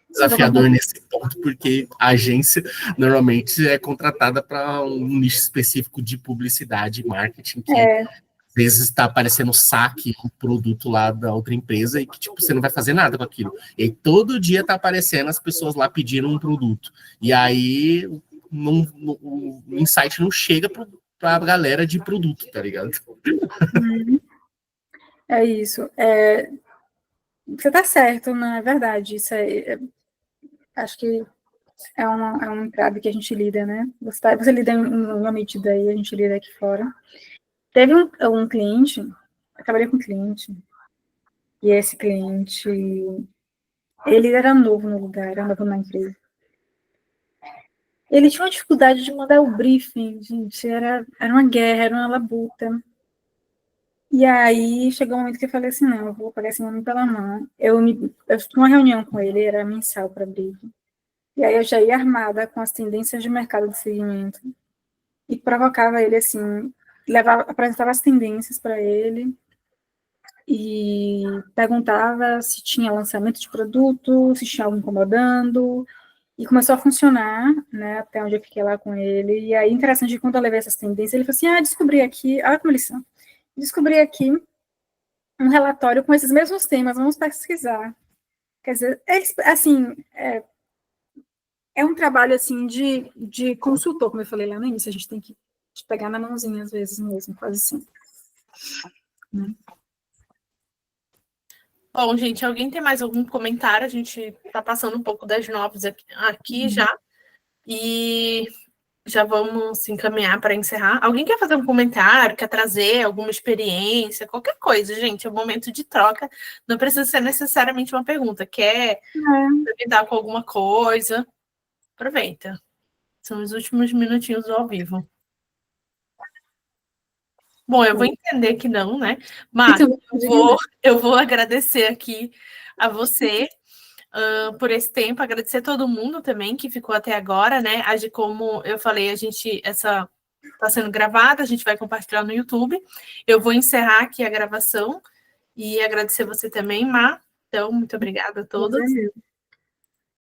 desafiador nesse ponto, porque a agência normalmente é contratada para um nicho específico de publicidade e marketing, que às vezes está aparecendo saque, um produto lá da outra empresa, e que, tipo, você não vai fazer nada com aquilo. E todo dia está aparecendo as pessoas lá pedindo um produto. E aí o insight não chega pra galera de produto, tá ligado? É isso. Você tá certo, não é verdade. Isso acho que é um entrave que a gente lida, né? Você lida em uma medida aí, a gente lida aqui fora. Teve um cliente, eu trabalhei com um cliente, e esse cliente, ele era novo no lugar, era novo na empresa. Ele tinha uma dificuldade de mandar o briefing, gente, era uma guerra, era uma labuta. E aí chegou um momento que eu falei assim, não, eu vou pegar esse homem pela mão. Eu tinha uma reunião com ele, era mensal para briefing. E aí eu já ia armada com as tendências de mercado de segmento e provocava ele assim, apresentava as tendências para ele e perguntava se tinha lançamento de produto, se tinha algo incomodando, e começou a funcionar, né, até onde eu fiquei lá com ele. E aí, interessante, quando eu levei essas tendências, ele falou assim, descobri aqui, olha como eles são, descobri aqui um relatório com esses mesmos temas, vamos pesquisar. Quer dizer, assim, é um trabalho, assim, de consultor, como eu falei lá no início, a gente tem que pegar na mãozinha, às vezes mesmo, quase assim. Né? Bom, gente, alguém tem mais algum comentário? A gente está passando um pouco das 9 aqui já. E já vamos se encaminhar para encerrar. Alguém quer fazer um comentário, quer trazer alguma experiência, qualquer coisa, gente. É um momento de troca. Não precisa ser necessariamente uma pergunta. Quer lidar com alguma coisa? Aproveita. São os últimos minutinhos do ao vivo. Bom, eu vou entender que não, né? Mas eu vou agradecer aqui a você por esse tempo, agradecer a todo mundo também que ficou até agora, né? Como eu falei, essa está sendo gravada, a gente vai compartilhar no YouTube. Eu vou encerrar aqui a gravação e agradecer você também, Má. Então, muito obrigada a todos.